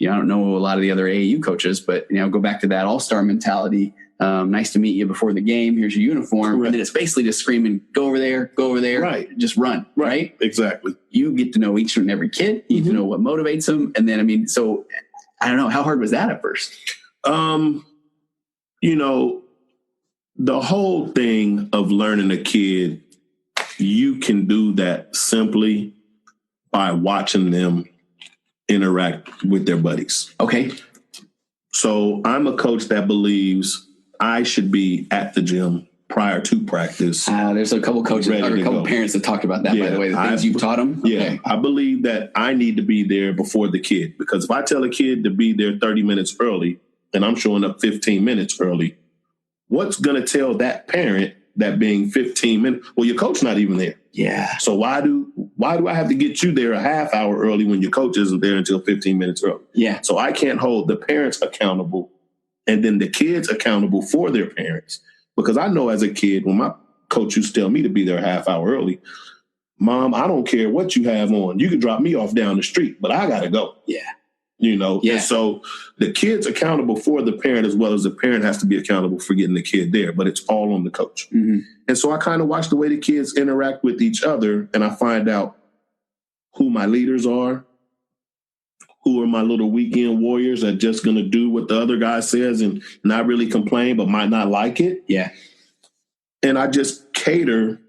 I don't know a lot of the other AAU coaches, but go back to that all-star mentality. Nice to meet you before the game. Here's your uniform. Correct. And then it's basically just screaming, go over there, right? Just run, right? Exactly. You get to know each and every kid. You get to know what motivates them. And then, so I don't know, how hard was that at first? The whole thing of learning a kid, you can do that simply by watching them interact with their buddies. Okay. So I'm a coach that believes I should be at the gym prior to practice. There's a couple coaches or a couple parents that talked about that, by the way, the things you've taught them. Yeah. Okay. I believe that I need to be there before the kid, because if I tell a kid to be there 30 minutes early and I'm showing up 15 minutes early, what's going to tell that parent that being 15 minutes, well, your coach's not even there. Yeah. So why do I have to get you there a half hour early when your coach isn't there until 15 minutes early? Yeah. So I can't hold the parents accountable and then the kids accountable for their parents. Because I know as a kid, when my coach used to tell me to be there a half hour early, Mom, I don't care what you have on. You can drop me off down the street, but I got to go. Yeah. Yeah. And so the kid's accountable for the parent, as well as the parent has to be accountable for getting the kid there, but it's all on the coach. Mm-hmm. And so I kind of watch the way the kids interact with each other, and I find out who my leaders are, who are my little weekend warriors that just going to do what the other guy says and not really complain, but might not like it. Yeah. And I just cater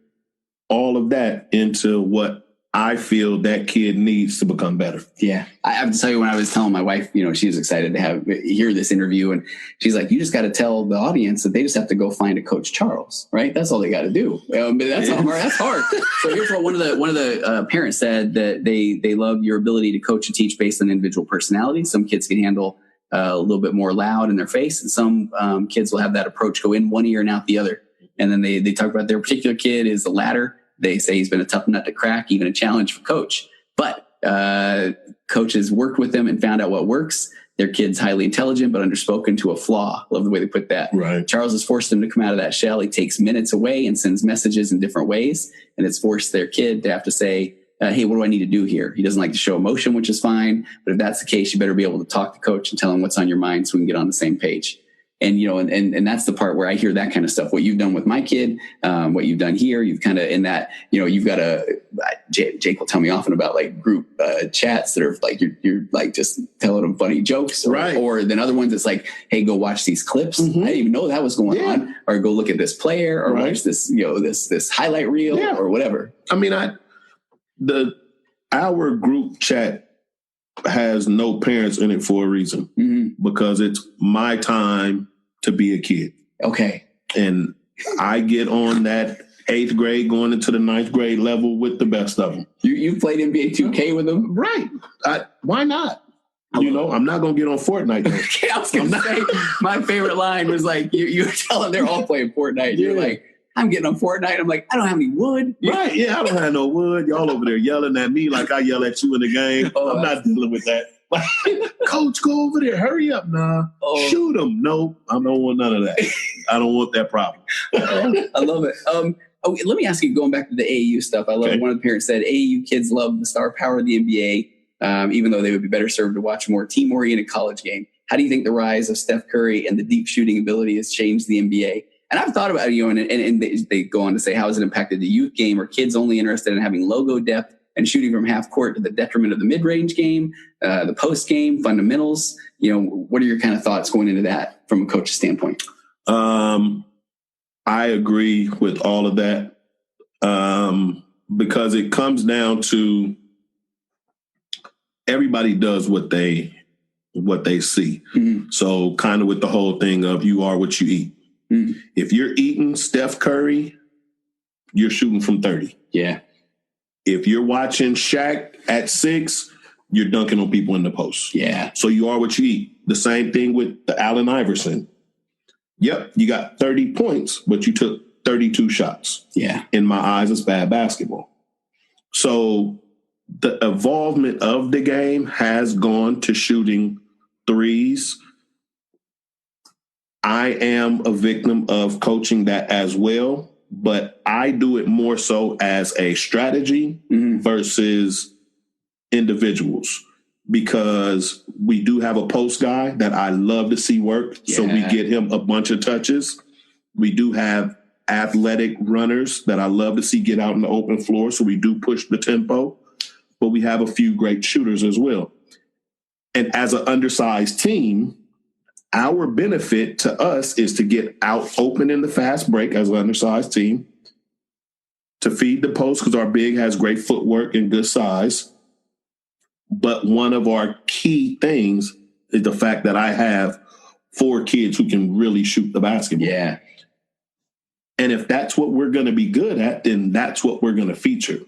all of that into what I feel that kid needs to become better. Yeah. I have to tell you, when I was telling my wife, she was excited to hear this interview, and she's like, you just got to tell the audience that they just have to go find a Coach Charles, right? That's all they got to do. But that's hard. That's hard. So here's what one of the parents said, that they love your ability to coach and teach based on individual personality. Some kids can handle a little bit more loud in their face, and some kids will have that approach go in one ear and out the other. And then they talk about their particular kid is the latter. They say he's been a tough nut to crack, even a challenge for coach. But coach has worked with them and found out what works. Their kid's highly intelligent, but underspoken to a flaw. Love the way they put that. Right. Charles has forced them to come out of that shell. He takes minutes away and sends messages in different ways. And it's forced their kid to have to say, hey, what do I need to do here? He doesn't like to show emotion, which is fine. But if that's the case, you better be able to talk to coach and tell him what's on your mind so we can get on the same page. And, and that's the part where I hear that kind of stuff. What you've done with my kid, what you've done here, you've kind of in that, you've got Jake will tell me often about like group chats that are like, you're like just telling them funny jokes, right? Or then other ones, it's like, hey, go watch these clips. Mm-hmm. I didn't even know that was going on, or go look at this player, or watch this, this highlight reel, or whatever. I mean, our group chat has no parents in it for a reason, because it's my time to be a kid. Okay. And I get on that 8th grade going into the 9th grade level with the best of them. You played NBA 2K with them? Right. Why not? I'm not going to get on Fortnite though. I was going to say, my favorite line was like, you were telling they're all playing Fortnite. Yeah. You're like, I'm getting on Fortnite. I'm like, I don't have any wood. Right. Yeah, I don't have no wood. Y'all over there yelling at me like I yell at you in the game. I'm not dealing with that. Coach, go over there. Hurry up. Nah. Shoot him. No, I don't want none of that. I don't want that problem. I love it. Let me ask you, going back to the AAU stuff. I love one of the parents said AAU kids love the star power of the NBA, even though they would be better served to watch a more team-oriented college game. How do you think the rise of Steph Curry and the deep shooting ability has changed the NBA? And I've thought about it, and they go on to say, how has it impacted the youth game? Are kids only interested in having logo depth and shooting from half court to the detriment of the mid-range game, the post game, fundamentals? What are your kind of thoughts going into that from a coach's standpoint? I agree with all of that, because it comes down to everybody does what they see. Mm-hmm. So kind of with the whole thing of you are what you eat. Mm-hmm. If you're eating Steph Curry, you're shooting from 30. Yeah. If you're watching Shaq at 6, you're dunking on people in the post. Yeah. So you are what you eat. The same thing with the Allen Iverson. Yep, you got 30 points, but you took 32 shots. Yeah. In my eyes, it's bad basketball. So the involvement of the game has gone to shooting threes. I am a victim of coaching that as well, but I do it more so as a strategy versus individuals, because we do have a post guy that I love to see work. Yeah. So we get him a bunch of touches. We do have athletic runners that I love to see get out in the open floor. So we do push the tempo, but we have a few great shooters as well. And as an undersized team, our benefit to us is to get out open in the fast break as an undersized team, to feed the post because our big has great footwork and good size. But one of our key things is the fact that I have 4 kids who can really shoot the basketball. Yeah. And if that's what we're going to be good at, then that's what we're going to feature.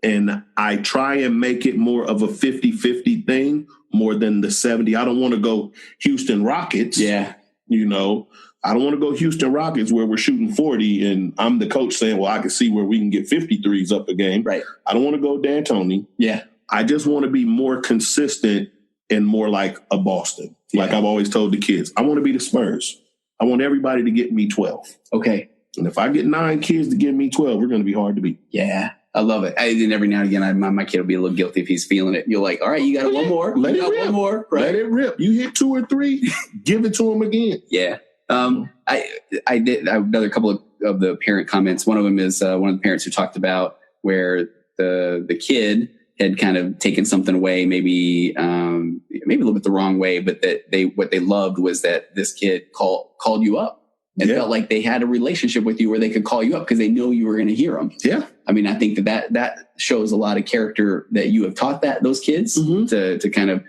And I try and make it more of a 50-50 thing more than the 70. I don't want to go Houston Rockets. Yeah. You know, I don't want to go Houston Rockets where we're shooting 40 and I'm the coach saying, well, I can see where we can get 53s up a game. Right. I don't want to go D'Antoni. Yeah. I just want to be more consistent and more like a Boston. Yeah. Like I've always told the kids, I want to be the Spurs. I want everybody to get me 12. Okay. And if I get 9 kids to give me 12, we're going to be hard to beat. Yeah. I love it. And every now and again, my kid will be a little guilty if he's feeling it. You're like, all right, you got one more. Let it rip. One more. Right? Let it rip. You hit 2 or 3, give it to him again. Yeah. I did another couple of the parent comments. One of them is one of the parents who talked about where the kid had kind of taken something away, maybe a little bit the wrong way, but that what they loved was that this kid called you up. And felt like they had a relationship with you where they could call you up because they know you were going to hear them. Yeah. I mean, I think that shows a lot of character that you have taught those kids to kind of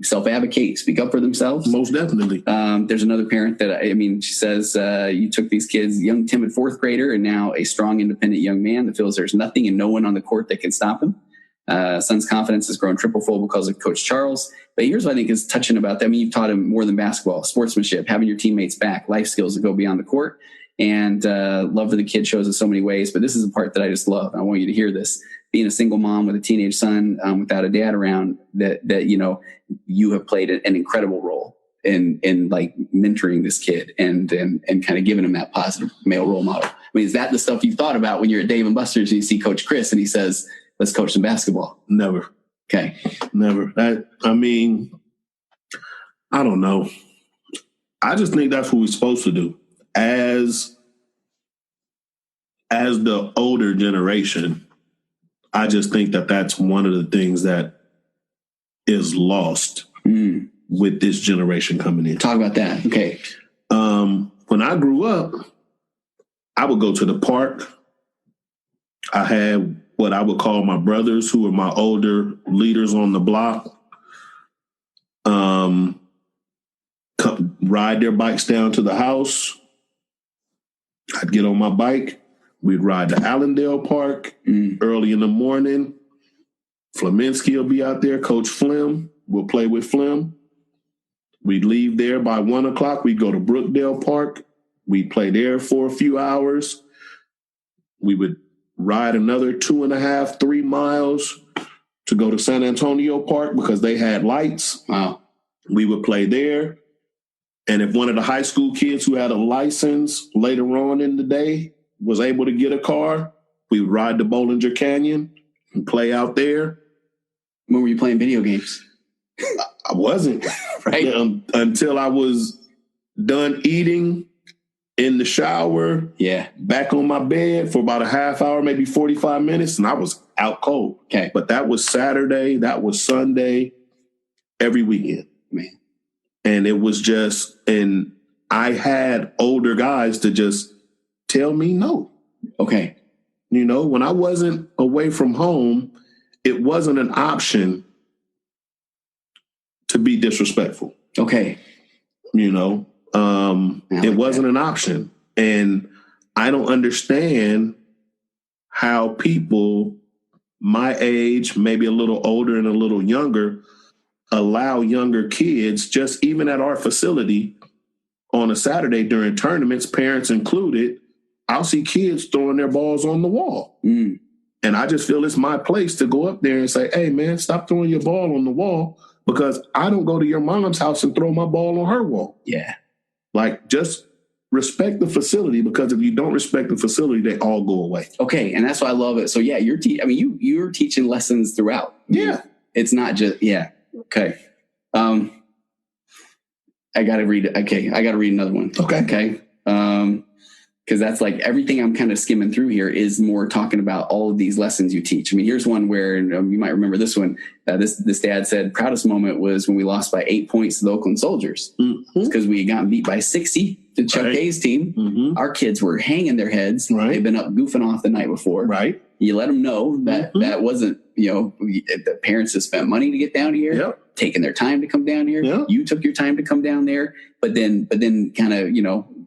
self-advocate, speak up for themselves. Most definitely. There's another parent she says, you took these kids, young, timid 4th grader, and now a strong, independent young man that feels there's nothing and no one on the court that can stop him. Son's confidence has grown triple-fold because of Coach Charles. But here's what I think is touching about that. I mean, you've taught him more than basketball: sportsmanship, having your teammates back, life skills that go beyond the court. And love for the kid shows in so many ways. But this is the part that I just love. I want you to hear this. Being a single mom with a teenage son without a dad around, that you have played an incredible role in like mentoring this kid and kind of giving him that positive male role model. I mean, is that the stuff you've thought about when you're at Dave & Buster's and you see Coach Chris and he says, let's coach some basketball? Never. Okay. Never. I don't know. I just think that's what we're supposed to do. As the older generation, I just think that that's one of the things that is lost with this generation coming in. Talk about that. Okay. When I grew up, I would go to the park. I had what I would call my brothers, who were my older leaders on the block, ride their bikes down to the house. I'd get on my bike. We'd ride to Allendale Park early in the morning. Fleminsky will be out there. Coach Flem will play with Flem. We'd leave there by 1 o'clock. We'd go to Brookdale Park. We'd play there for a few hours. We would ride another 2.5, 3 miles to go to San Antonio Park because they had lights. Wow. We would play there. And if one of the high school kids who had a license later on in the day was able to get a car, we would ride to Bollinger Canyon and play out there. When were you playing video games? I wasn't. Right. Until I was done eating, in the shower, back on my bed for about a half hour, maybe 45 minutes, and I was out cold. Okay. But that was Saturday, that was Sunday, every weekend. Man. And it was just, and I had older guys to just tell me no. Okay. When I wasn't away from home, it wasn't an option to be disrespectful. Okay. It wasn't an option. And I don't understand how people my age, maybe a little older and a little younger, allow younger kids, just even at our facility on a Saturday during tournaments, parents included, I'll see kids throwing their balls on the wall. And I just feel it's my place to go up there and say, hey, man, stop throwing your ball on the wall, because I don't go to your mom's house and throw my ball on her wall. Yeah. Like, just respect the facility, because if you don't respect the facility, they all go away. Okay. And that's why I love it. So yeah, you're teaching lessons throughout. Yeah. It's not just, yeah. Okay. I got to read it. Okay. I got to read another one. Okay. Okay. Because that's like everything I'm kind of skimming through here is more talking about all of these lessons you teach. I mean, here's one where you might remember this one. This dad said, proudest moment was when we lost by 8 points to the Oakland Soldiers, because we had gotten beat by 60 to Chuck Hayes' team. Mm-hmm. Our kids were hanging their heads. Right. They've been up goofing off the night before. Right. You let them know that that wasn't, the parents have spent money to get down here, taking their time to come down here. Yep. You took your time to come down there, but then kind of,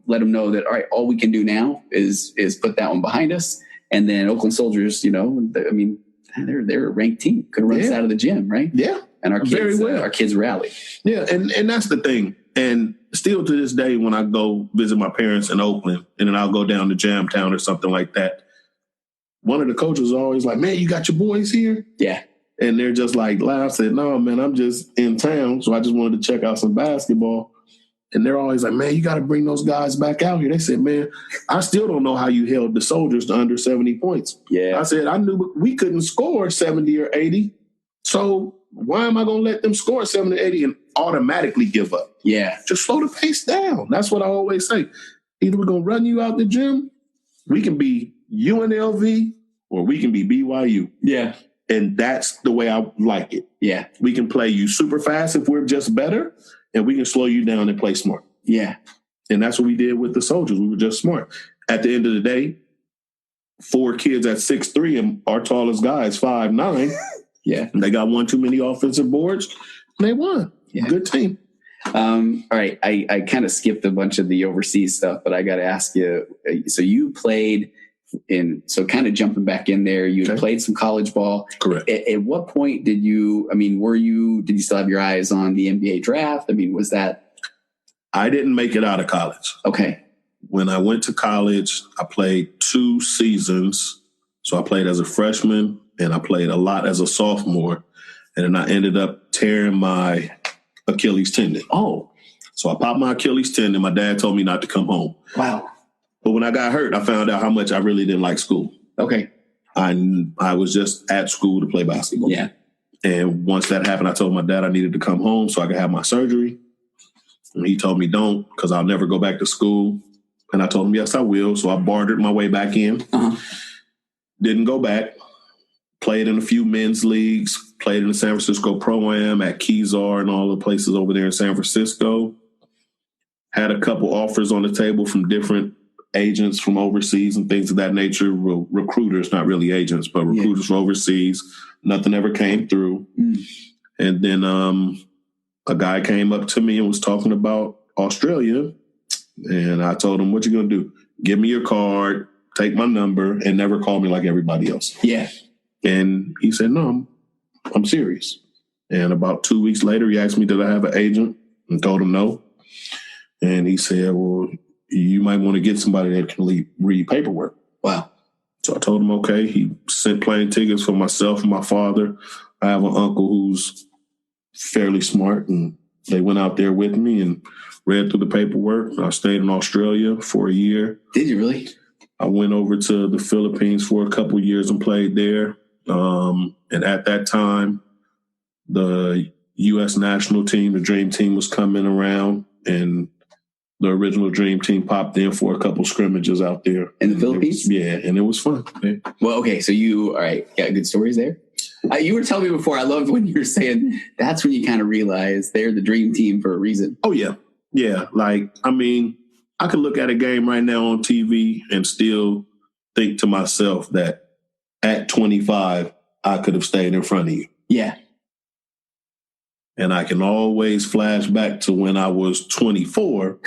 let them know that, all right, all we can do now is put that one behind us. And then Oakland Soldiers, they're a ranked team. Could have run us out of the gym, right? Yeah. And our kids rallied. Yeah, and that's the thing. And still to this day, when I go visit my parents in Oakland, and then I'll go down to Jamtown or something like that, one of the coaches is always like, man, you got your boys here? Yeah. And they're just like, I said, no, man, I'm just in town, so I just wanted to check out some basketball. And they're always like, man, you got to bring those guys back out here. They said, man, I still don't know how you held the Soldiers to under 70 points. Yeah. I said, I knew we couldn't score 70 or 80. So why am I going to let them score 70 or 80 and automatically give up? Yeah. Just slow the pace down. That's what I always say. Either we're going to run you out the gym, we can be UNLV, or we can be BYU. Yeah. And that's the way I like it. Yeah. We can play you super fast if we're just better, and we can slow you down and play smart. Yeah. And that's what we did with the Soldiers. We were just smart. At the end of the day, 4 kids at 6'3", and our tallest guy is 5'9". Yeah. And they got one too many offensive boards, and they won. Yeah. Good team. All right. I kind of skipped a bunch of the overseas stuff, but I got to ask you, so you played so kind of jumping back in there, you played some college ball. Correct. At what point did you still have your eyes on the NBA draft? I mean, was that? I didn't make it out of college. Okay. When I went to college, I played 2 seasons. So I played as a freshman and I played a lot as a sophomore. And then I ended up tearing my Achilles tendon. Oh. So I popped my Achilles tendon. My dad told me not to come home. Wow. But when I got hurt, I found out how much I really didn't like school. Okay. I was just at school to play basketball. Yeah. And once that happened, I told my dad I needed to come home so I could have my surgery. And he told me don't, because I'll never go back to school. And I told him, yes, I will. So I bartered my way back in. Uh-huh. Didn't go back. Played in a few men's leagues. Played in the San Francisco Pro-Am at Kezar and all the places over there in San Francisco. Had a couple offers on the table from different agents from overseas and things of that nature. Recruiters, not really agents, but recruiters from overseas. Nothing ever came through. And then a guy came up to me and was talking about Australia. And I told him, what you going to do? Give me your card, take my number, and never call me like everybody else. Yeah. And he said, no, I'm serious. And about 2 weeks later, he asked me, did I have an agent? And told him no. And he said, well, you might want to get somebody that can read paperwork. Wow. So I told him, okay. He sent plane tickets for myself and my father. I have an uncle who's fairly smart, and they went out there with me and read through the paperwork. I stayed in Australia for a year. Did you really? I went over to the Philippines for a couple of years and played there. And at that time, the U.S. national team, the Dream Team, was coming around, and the original Dream Team popped in for a couple scrimmages out there. In the Philippines? And it was fun. Yeah. Well, okay, so you, all right, got good stories there? You were telling me before, I loved when you were saying that's when you kind of realize they're the Dream Team for a reason. Oh, yeah. Yeah, I could look at a game right now on TV and still think to myself that at 25, I could have stayed in front of you. Yeah. And I can always flash back to when I was 24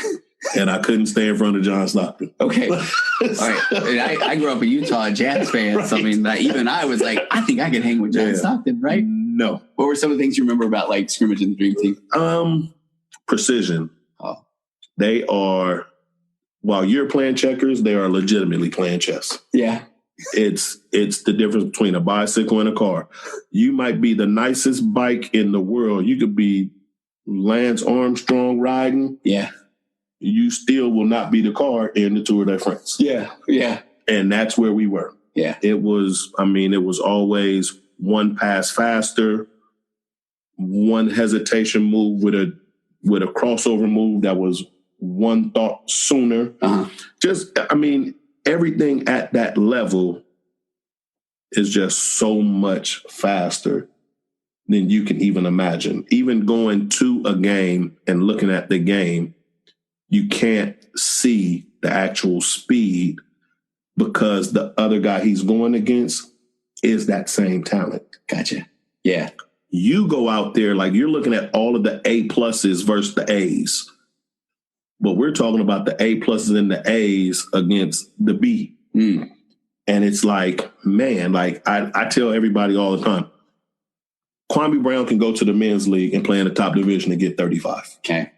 and I couldn't stay in front of John Stockton. Okay. All right. I grew up a Utah Jazz fan. Right. So, even I was like, I think I could hang with John Stockton, right? No. What were some of the things you remember about, scrimmage in the Dream Team? Precision. Oh. They are, while you're playing checkers, they are legitimately playing chess. Yeah. It's the difference between a bicycle and a car. You might be the nicest bike in the world. You could be Lance Armstrong riding. Yeah. You still will not be the car in the Tour de France. Yeah. Yeah. And that's where we were. Yeah. It was always one pass faster, one hesitation move with a crossover move that was one thought sooner. Everything at that level is just so much faster than you can even imagine. Even going to a game and looking at the game, you can't see the actual speed because the other guy he's going against is that same talent. Gotcha. Yeah. You go out there like you're looking at all of the A pluses versus the A's. But we're talking about the A pluses and the A's against the B. Mm. And it's like, man, like I tell everybody all the time, Kwame Brown can go to the men's league and play in the top division and get 35. Okay.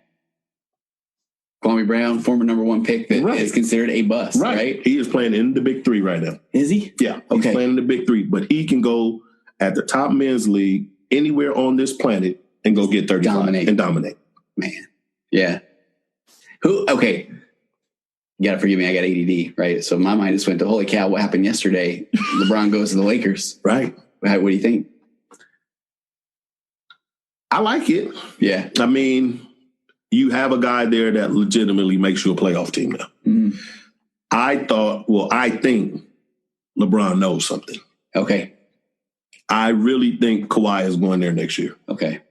Kwame Brown, former number 1 pick that is considered a bust, right? He is playing in the Big Three right now. Is he? Yeah, he's playing in the Big Three. But he can go at the top men's league anywhere on this planet and go get 35 and dominate. Man. Yeah. Okay. You got to forgive me. I got ADD, right? So my mind just went to, holy cow, what happened yesterday? LeBron goes to the Lakers. Right. What do you think? I like it. Yeah. I mean, you have a guy there that legitimately makes you a playoff team now. Mm. I think LeBron knows something. Okay. I really think Kawhi is going there next year. Okay.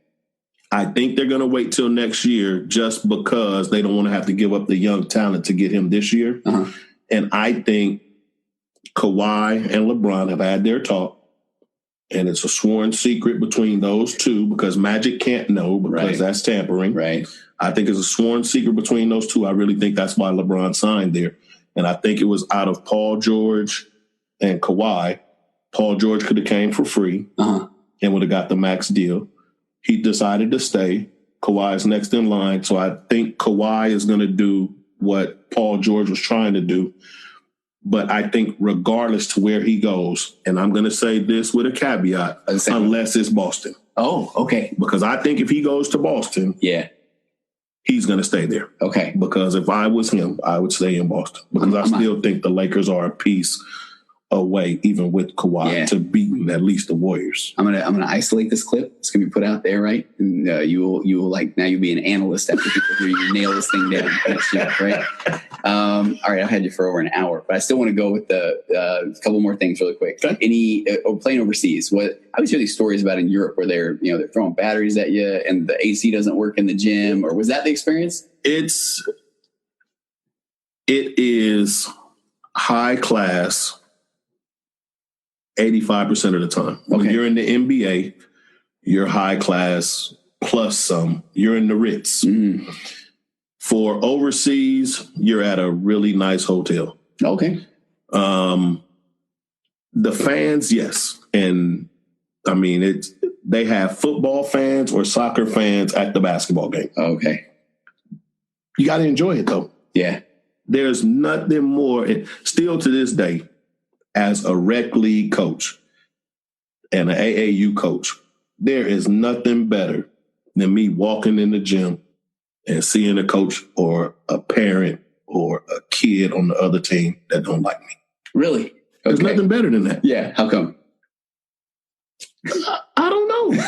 I think they're going to wait till next year just because they don't want to have to give up the young talent to get him this year. Uh-huh. And I think Kawhi and LeBron have had their talk, and it's a sworn secret between those two because Magic can't know because that's tampering. Right. I think it's a sworn secret between those two. I really think that's why LeBron signed there. And I think it was out of Paul George and Kawhi. Paul George could have came for free and would have got the max deal. He decided to stay. Kawhi is next in line. So I think Kawhi is going to do what Paul George was trying to do. But I think regardless to where he goes, and I'm going to say this with a caveat, unless it's Boston. Oh, okay. Because I think if he goes to Boston, he's going to stay there. Okay. Because if I was him, I would stay in Boston. Because I still think the Lakers are a piece away, even with Kawhi, to beating at least the Warriors. I'm gonna isolate this clip. It's gonna be put out there, right? And you will like now you'll be an analyst after people hear you nail this thing down next year, right? All right, I've had you for over an hour, but I still want to go with the couple more things really quick. Okay. Any playing overseas? I always hear these stories about in Europe where they're throwing batteries at you and the AC doesn't work in the gym, or was that the experience? It is high class 85% of the time. Okay. When you're in the NBA, you're high class plus some. You're in the Ritz. Mm. For overseas, you're at a really nice hotel. Okay. The fans, yes. And I mean, they have football fans or soccer fans at the basketball game. Okay. You got to enjoy it, though. Yeah. There's nothing more. Still to this day, as a rec league coach and an AAU coach, there is nothing better than me walking in the gym and seeing a coach or a parent or a kid on the other team that don't like me. Really? Okay. There's nothing better than that. Yeah. How come? I don't know.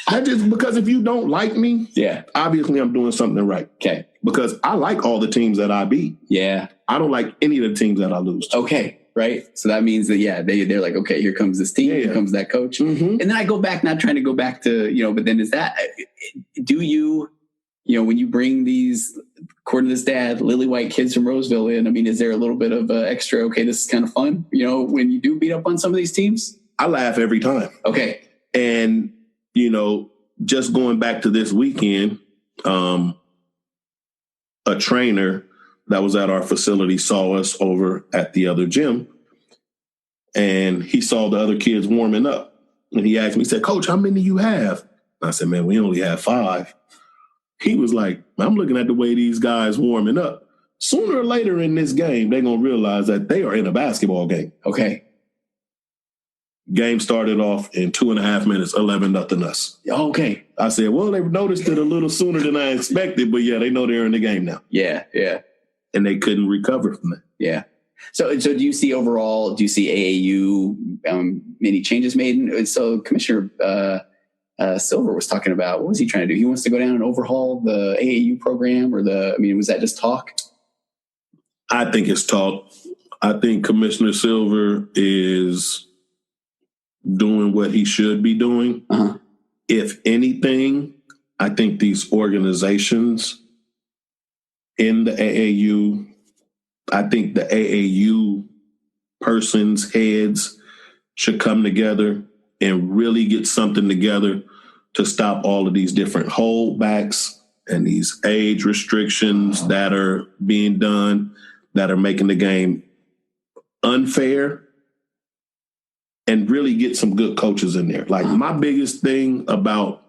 I just, because if you don't like me, obviously I'm doing something right. Okay. Because I like all the teams that I beat. Yeah. I don't like any of the teams that I lose to. Okay. Right. So that means that, they're like, okay, here comes this team. Here comes that coach. Mm-hmm. And then I go back, not trying to go back to, but then do you, when you bring these, according to this dad, lily white kids from Roseville in, I mean, is there a little bit of extra, okay, this is kind of fun, when you do beat up on some of these teams? I laugh every time. Okay. And, just going back to this weekend, a trainer that was at our facility saw us over at the other gym, and he saw the other kids warming up. And he asked me, he said, "Coach, how many do you have?" I said, "Man, we only have 5. He was like, "I'm looking at the way these guys warming up. Sooner or later in this game, they're going to realize that they are in a basketball game." Okay. Game started off in 2.5 minutes, 11-0 us. Okay. I said, well, they noticed it a little sooner than I expected, but yeah, they know they're in the game now. Yeah. And they couldn't recover from that. Yeah. So do you see AAU any changes made? And so Commissioner Silver was talking about, what was he trying to do? He wants to go down and overhaul the AAU program, or was that just talk? I think it's talk. I think Commissioner Silver is doing what he should be doing. Uh-huh. If anything, I think these organizations in the AAU, I think the AAU persons' heads should come together and really get something together to stop all of these different holdbacks and these age restrictions that are being done that are making the game unfair, and really get some good coaches in there. Like, my biggest thing about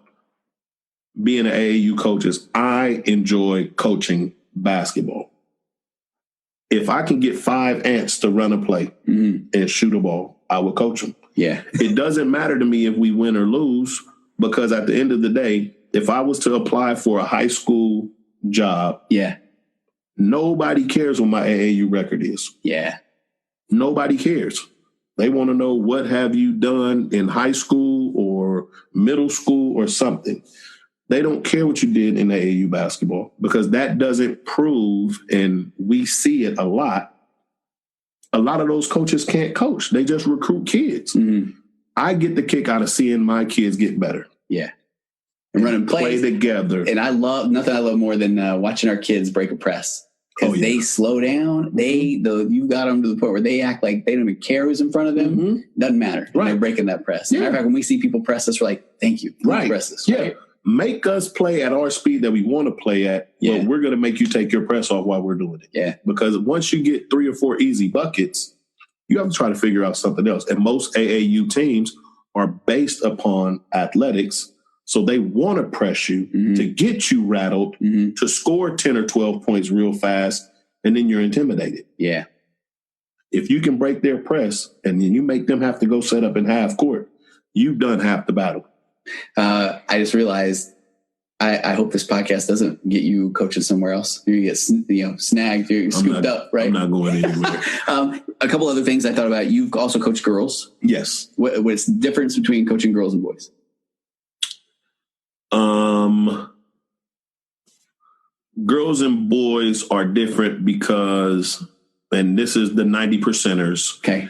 being an AAU coach is I enjoy coaching basketball. If I can get 5 ants to run a play and shoot a ball, I will coach them. Yeah. It doesn't matter to me if we win or lose, because at the end of the day, if I was to apply for a high school job, nobody cares what my AAU record is. Yeah. Nobody cares. They want to know, what have you done in high school or middle school or something. They don't care what you did in AAU basketball, because that doesn't prove, and we see it a lot of those coaches can't coach. They just recruit kids. Mm-hmm. I get the kick out of seeing my kids get better. Yeah. And running plays together. And nothing I love more than watching our kids break a press. Because they slow down. You got them to the point where they act like they don't even care who's in front of them. Mm-hmm. Doesn't matter. Right. They're breaking that press. Matter of fact, when we see people press us, we're like, thank you. Right. Press us. Yeah. Right? Make us play at our speed that we want to play at, but we're going to make you take your press off while we're doing it. Yeah. Because once you get 3 or 4 easy buckets, you have to try to figure out something else. And most AAU teams are based upon athletics, so they want to press you to get you rattled, to score 10 or 12 points real fast, and then you're intimidated. Yeah. If you can break their press and then you make them have to go set up in half court, you've done half the battle. I just realized I hope this podcast doesn't get you coaching somewhere else. You get snagged, you're scooped up, right? I'm not going anywhere. A couple other things I thought about. You've also coached girls. Yes. What's the difference between coaching girls and boys? Girls and boys are different because, and this is the 90%ers. Okay.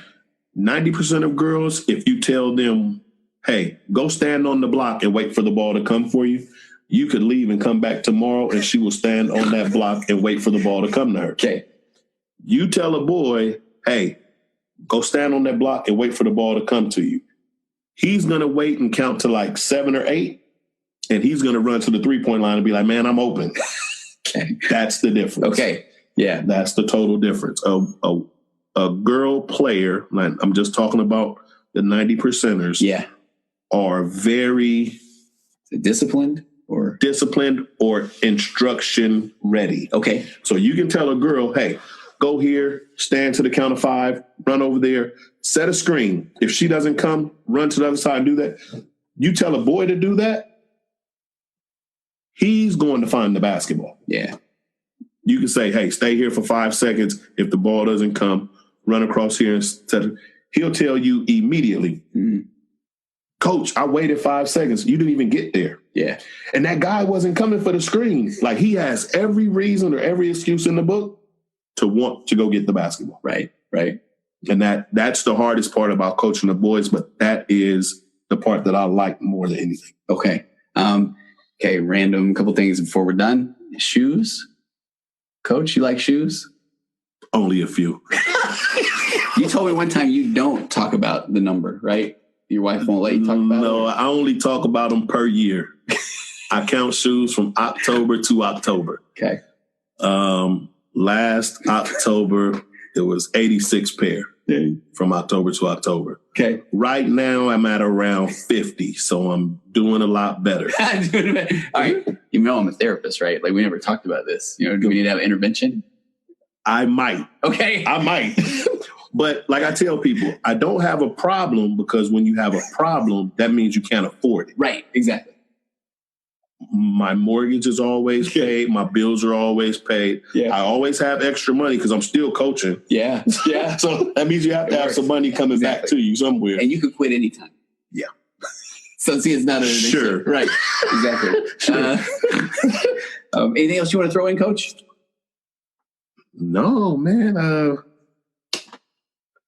90% of girls, if you tell them, hey, go stand on the block and wait for the ball to come for you, you could leave and come back tomorrow and she will stand on that block and wait for the ball to come to her. Okay. You tell a boy, hey, go stand on that block and wait for the ball to come to you. He's going to wait and count to like 7 or 8, and he's going to run to the 3-point line and be like, man, I'm open. Okay. That's the difference. Okay. Yeah. That's the total difference. A girl player, I'm just talking about the 90%ers. Yeah. Are very disciplined or instruction ready. Okay. So you can tell a girl, hey, go here, stand to the count of 5, run over there, set a screen. If she doesn't come, run to the other side and do that. You tell a boy to do that, he's going to find the basketball. Yeah. You can say, hey, stay here for 5 seconds. If the ball doesn't come, run across here instead. He'll tell you immediately. Mm-hmm. Coach, I waited 5 seconds. You didn't even get there. Yeah. And that guy wasn't coming for the screen. Like, he has every reason or every excuse in the book to want to go get the basketball. Right. And that's the hardest part about coaching the boys, but that is the part that I like more than anything. Okay. Random couple things before we're done. Shoes. Coach, you like shoes? Only a few. You told me one time you don't talk about the number, right? Your wife won't let you talk about it? No, I only talk about them per year. I count shoes from October to October. Okay. Last October, it was 86 pair from October to October. Okay. Right now, I'm at around 50, so I'm doing a lot better. All right. You know I'm a therapist, right? Like, we never talked about this. Do we need to have intervention? I might. Okay. I might. But like I tell people, I don't have a problem because when you have a problem, that means you can't afford it. Right. Exactly. My mortgage is always paid. My bills are always paid. Yeah. I always have extra money because I'm still coaching. Yeah. Yeah. So that means you have to have some money coming back to you somewhere. And you could quit anytime. Yeah. So see, it's not an addiction. Sure. Right. Exactly. Sure. Anything else you want to throw in, Coach? No, man.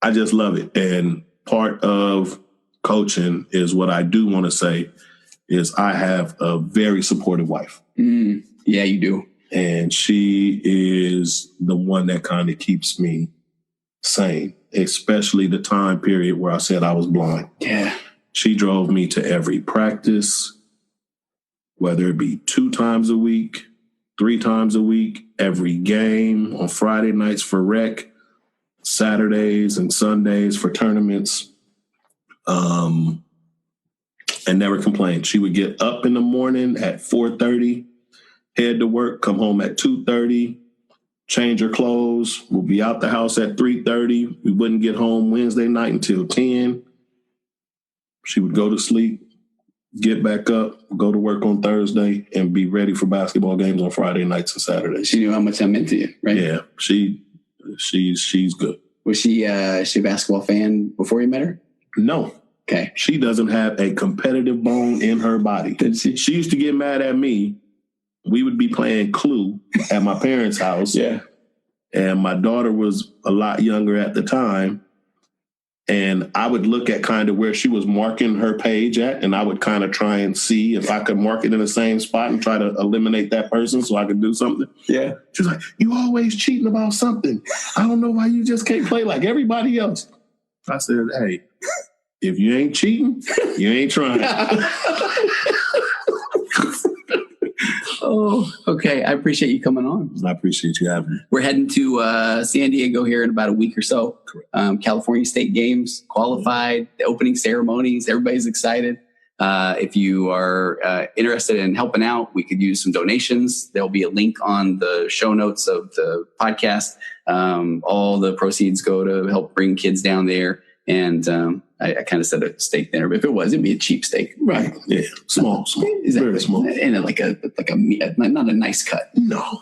I just love it. And part of coaching is what I do want to say is I have a very supportive wife. Yeah, you do. And she is the one that kind of keeps me sane, especially the time period where I said I was blind. Yeah. She drove me to every practice, whether it be 2 times a week, 3 times a week, every game, on Friday nights for rec, Saturdays and Sundays for tournaments. And never complained. She would get up in the morning at 4:30, head to work, come home at 2:30, change her clothes. We'll be out the house at 3:30. We wouldn't get home Wednesday night until 10. She would go to sleep, get back up, go to work on Thursday, and be ready for basketball games on Friday nights and Saturdays. She knew how much I meant to you, right? Yeah, she's good. Was she a basketball fan before you met her? No. Okay. She doesn't have a competitive bone in her body. Did she? She used to get mad at me. We would be playing Clue at my parents' house. Yeah. And my daughter was a lot younger at the time. And I would look at kind of where she was marking her page at, and I would kind of try and see if I could mark it in the same spot and try to eliminate that person so I could do something. Yeah. She was like, "You always cheating about something. I don't know why you just can't play like everybody else." I said, "Hey, if you ain't cheating, you ain't trying." Oh, okay. I appreciate you coming on. I appreciate you having me. We're heading to San Diego here in about a week or so. California State Games, qualified, the opening ceremonies. Everybody's excited. If you are interested in helping out, we could use some donations. There'll be a link on the show notes of the podcast. All the proceeds go to help bring kids down there. And I kind of set a steak there, but if it was, it'd be a cheap steak, right? Yeah, small, exactly. Very small, and like a not a nice cut. No.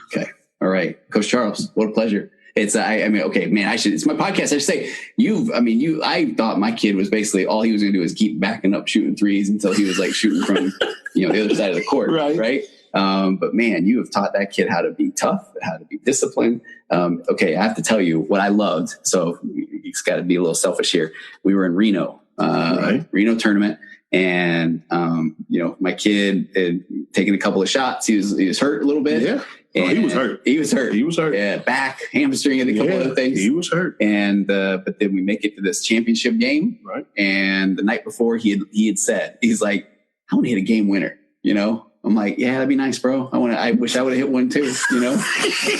Okay, all right, Coach Charles, what a pleasure. It's I mean, okay, man, it's my podcast. I should say I thought my kid was basically all he was going to do is keep backing up shooting threes until he was like shooting from the other side of the court, right? But man, you have taught that kid how to be tough, how to be disciplined. Okay, I have to tell you what I loved. So it's got to be a little selfish here. We were in Reno, Reno tournament, and my kid had taken a couple of shots. He was hurt a little bit. Yeah, he was hurt. He was hurt. Yeah, back, hamstring, and a couple other things. He was hurt. And but then we make it to this championship game, right? And the night before, he had said, he's like, "I want to hit a game winner," I'm like, "Yeah, that'd be nice, bro. I wish I would have hit one too,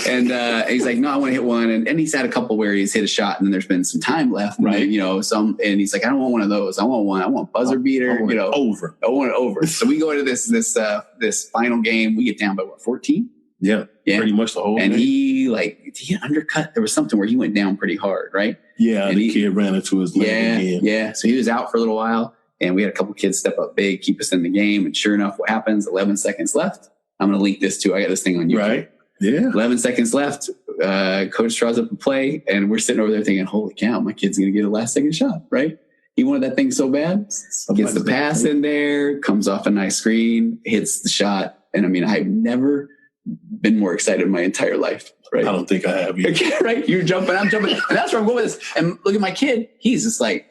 And he's like, "No, I want to hit one." And he's had a couple where he's hit a shot and then there's been some time left, right? And he's like, "I don't want one of those. I want one. I want buzzer beater. Over. I want it over." So we go into this final game. We get down by 14. Yeah, pretty much the whole. And game. he undercut. There was something where he went down pretty hard, right? Yeah, and the kid ran into his leg again. Yeah. So he was out for a little while. And we had a couple kids step up big, keep us in the game. And sure enough, what happens? 11 seconds left. I'm going to link this too. I got this thing on YouTube. Right. Yeah. 11 seconds left. Coach draws up a play, and we're sitting over there thinking, "Holy cow, my kid's going to get a last second shot," right? He wanted that thing so bad. Gets the pass in there, comes off a nice screen, hits the shot. And I've never been more excited in my entire life. Right. I don't think I have either. Okay, right. You're jumping, I'm jumping. And that's where I'm going with this. And look at my kid. He's just like,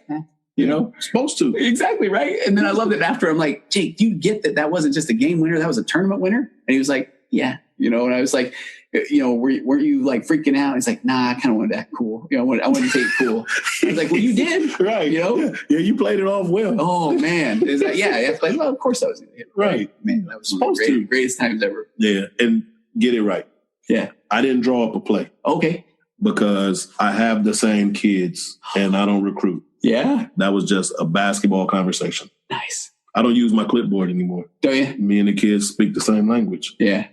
supposed to. Exactly, right? And then I loved it after. I'm like, "Jake, do you get that wasn't just a game winner, that was a tournament winner?" And he was like, "Yeah." And I was like, weren't you like freaking out? He's like, "Nah, I kind of wanted that cool. I wanted to take it cool." I was like, "Well, you did." Right. Yeah, you played it off well. Oh, man. Is that, yeah. Like, well, of course I was going to hit it. Right. Man, that was supposed to. Greatest times ever. Yeah. And get it right. Yeah. I didn't draw up a play. Okay. Because I have the same kids and I don't recruit. Yeah. That was just a basketball conversation. Nice. I don't use my clipboard anymore. Do you? Me and the kids speak the same language. Yeah.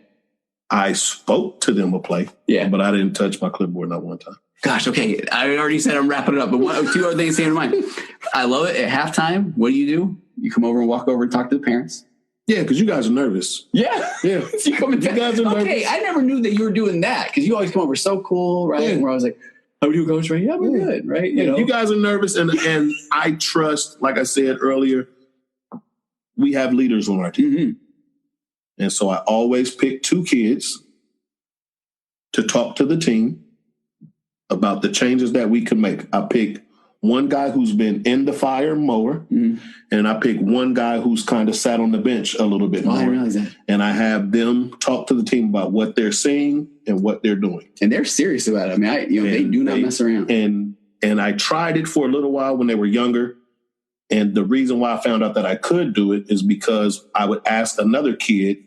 I spoke to them a play. Yeah. But I didn't touch my clipboard not one time. Gosh, okay. I already said I'm wrapping it up, but two other things came to mind. I love it. At halftime, what do? You come over and walk over and talk to the parents. Yeah, because you guys are nervous. Yeah. Yeah. You guys are nervous. Okay, I never knew that you were doing that because you always come over so cool, right? Yeah. Where I was like, how are you, Coach? Right? Yeah, we're good, right? You guys are nervous, and I trust, like I said earlier, we have leaders on our team. Mm-hmm. And so I always pick 2 kids to talk to the team about the changes that we can make. I pick one guy who's been in the fire more, and I pick one guy who's kind of sat on the bench a little bit more. I realize that. And I have them talk to the team about what they're seeing and what they're doing. And they're serious about it. I mean, they do not mess around. And I tried it for a little while when they were younger. And the reason why I found out that I could do it is because I would ask another kid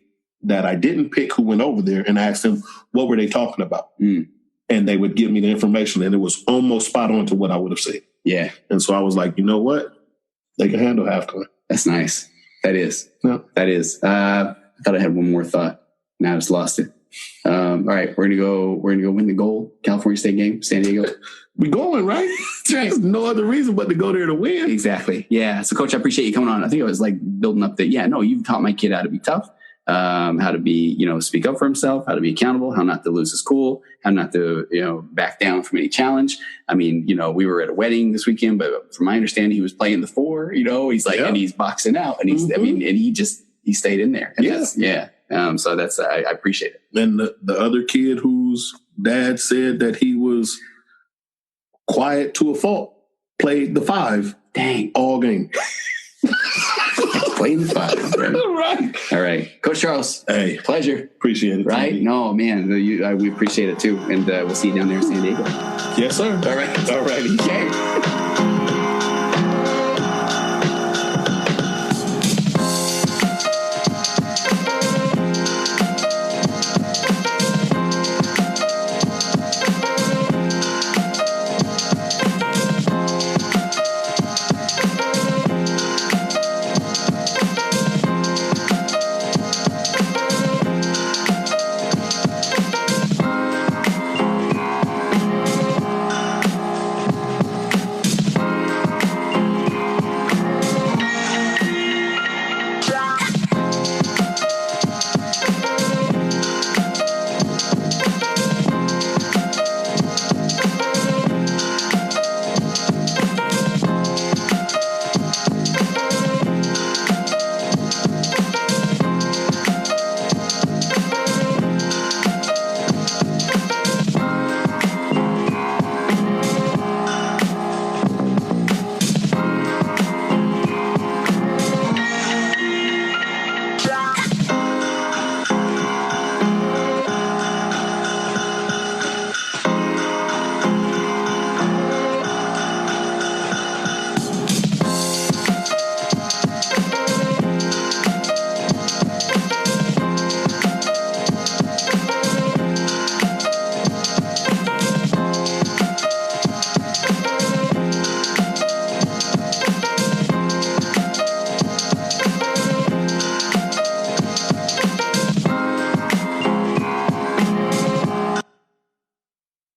that I didn't pick who went over there and ask them, what were they talking about? Mm. And they would give me the information, and it was almost spot on to what I would have said. Yeah. And so I was like, you know what? They can handle halftime. That's nice. That is. Yeah. That is. I thought I had one more thought. Now I just lost it. All right. We're gonna go win the gold California State game, San Diego. We going, right? That's right. There's no other reason but to go there to win. Exactly. Yeah. So, Coach, I appreciate you coming on. I think it was like building up you've taught my kid how to be tough, how to be, speak up for himself, how to be accountable, how not to lose his cool, how not to, back down from any challenge. I mean, we were at a wedding this weekend, but from my understanding, he was playing the 4, he's like, and he's boxing out, and he's, and he stayed in there. And so that's, I appreciate it. And the other kid whose dad said that he was quiet to a fault played the 5. Dang. All game. Playing the 5. Right? All right. Coach Charles. Hey. Pleasure. Appreciate it. Right? TV. No, man. We appreciate it too. And we'll see you down there in San Diego. Yes, sir. All right. All righty. Okay.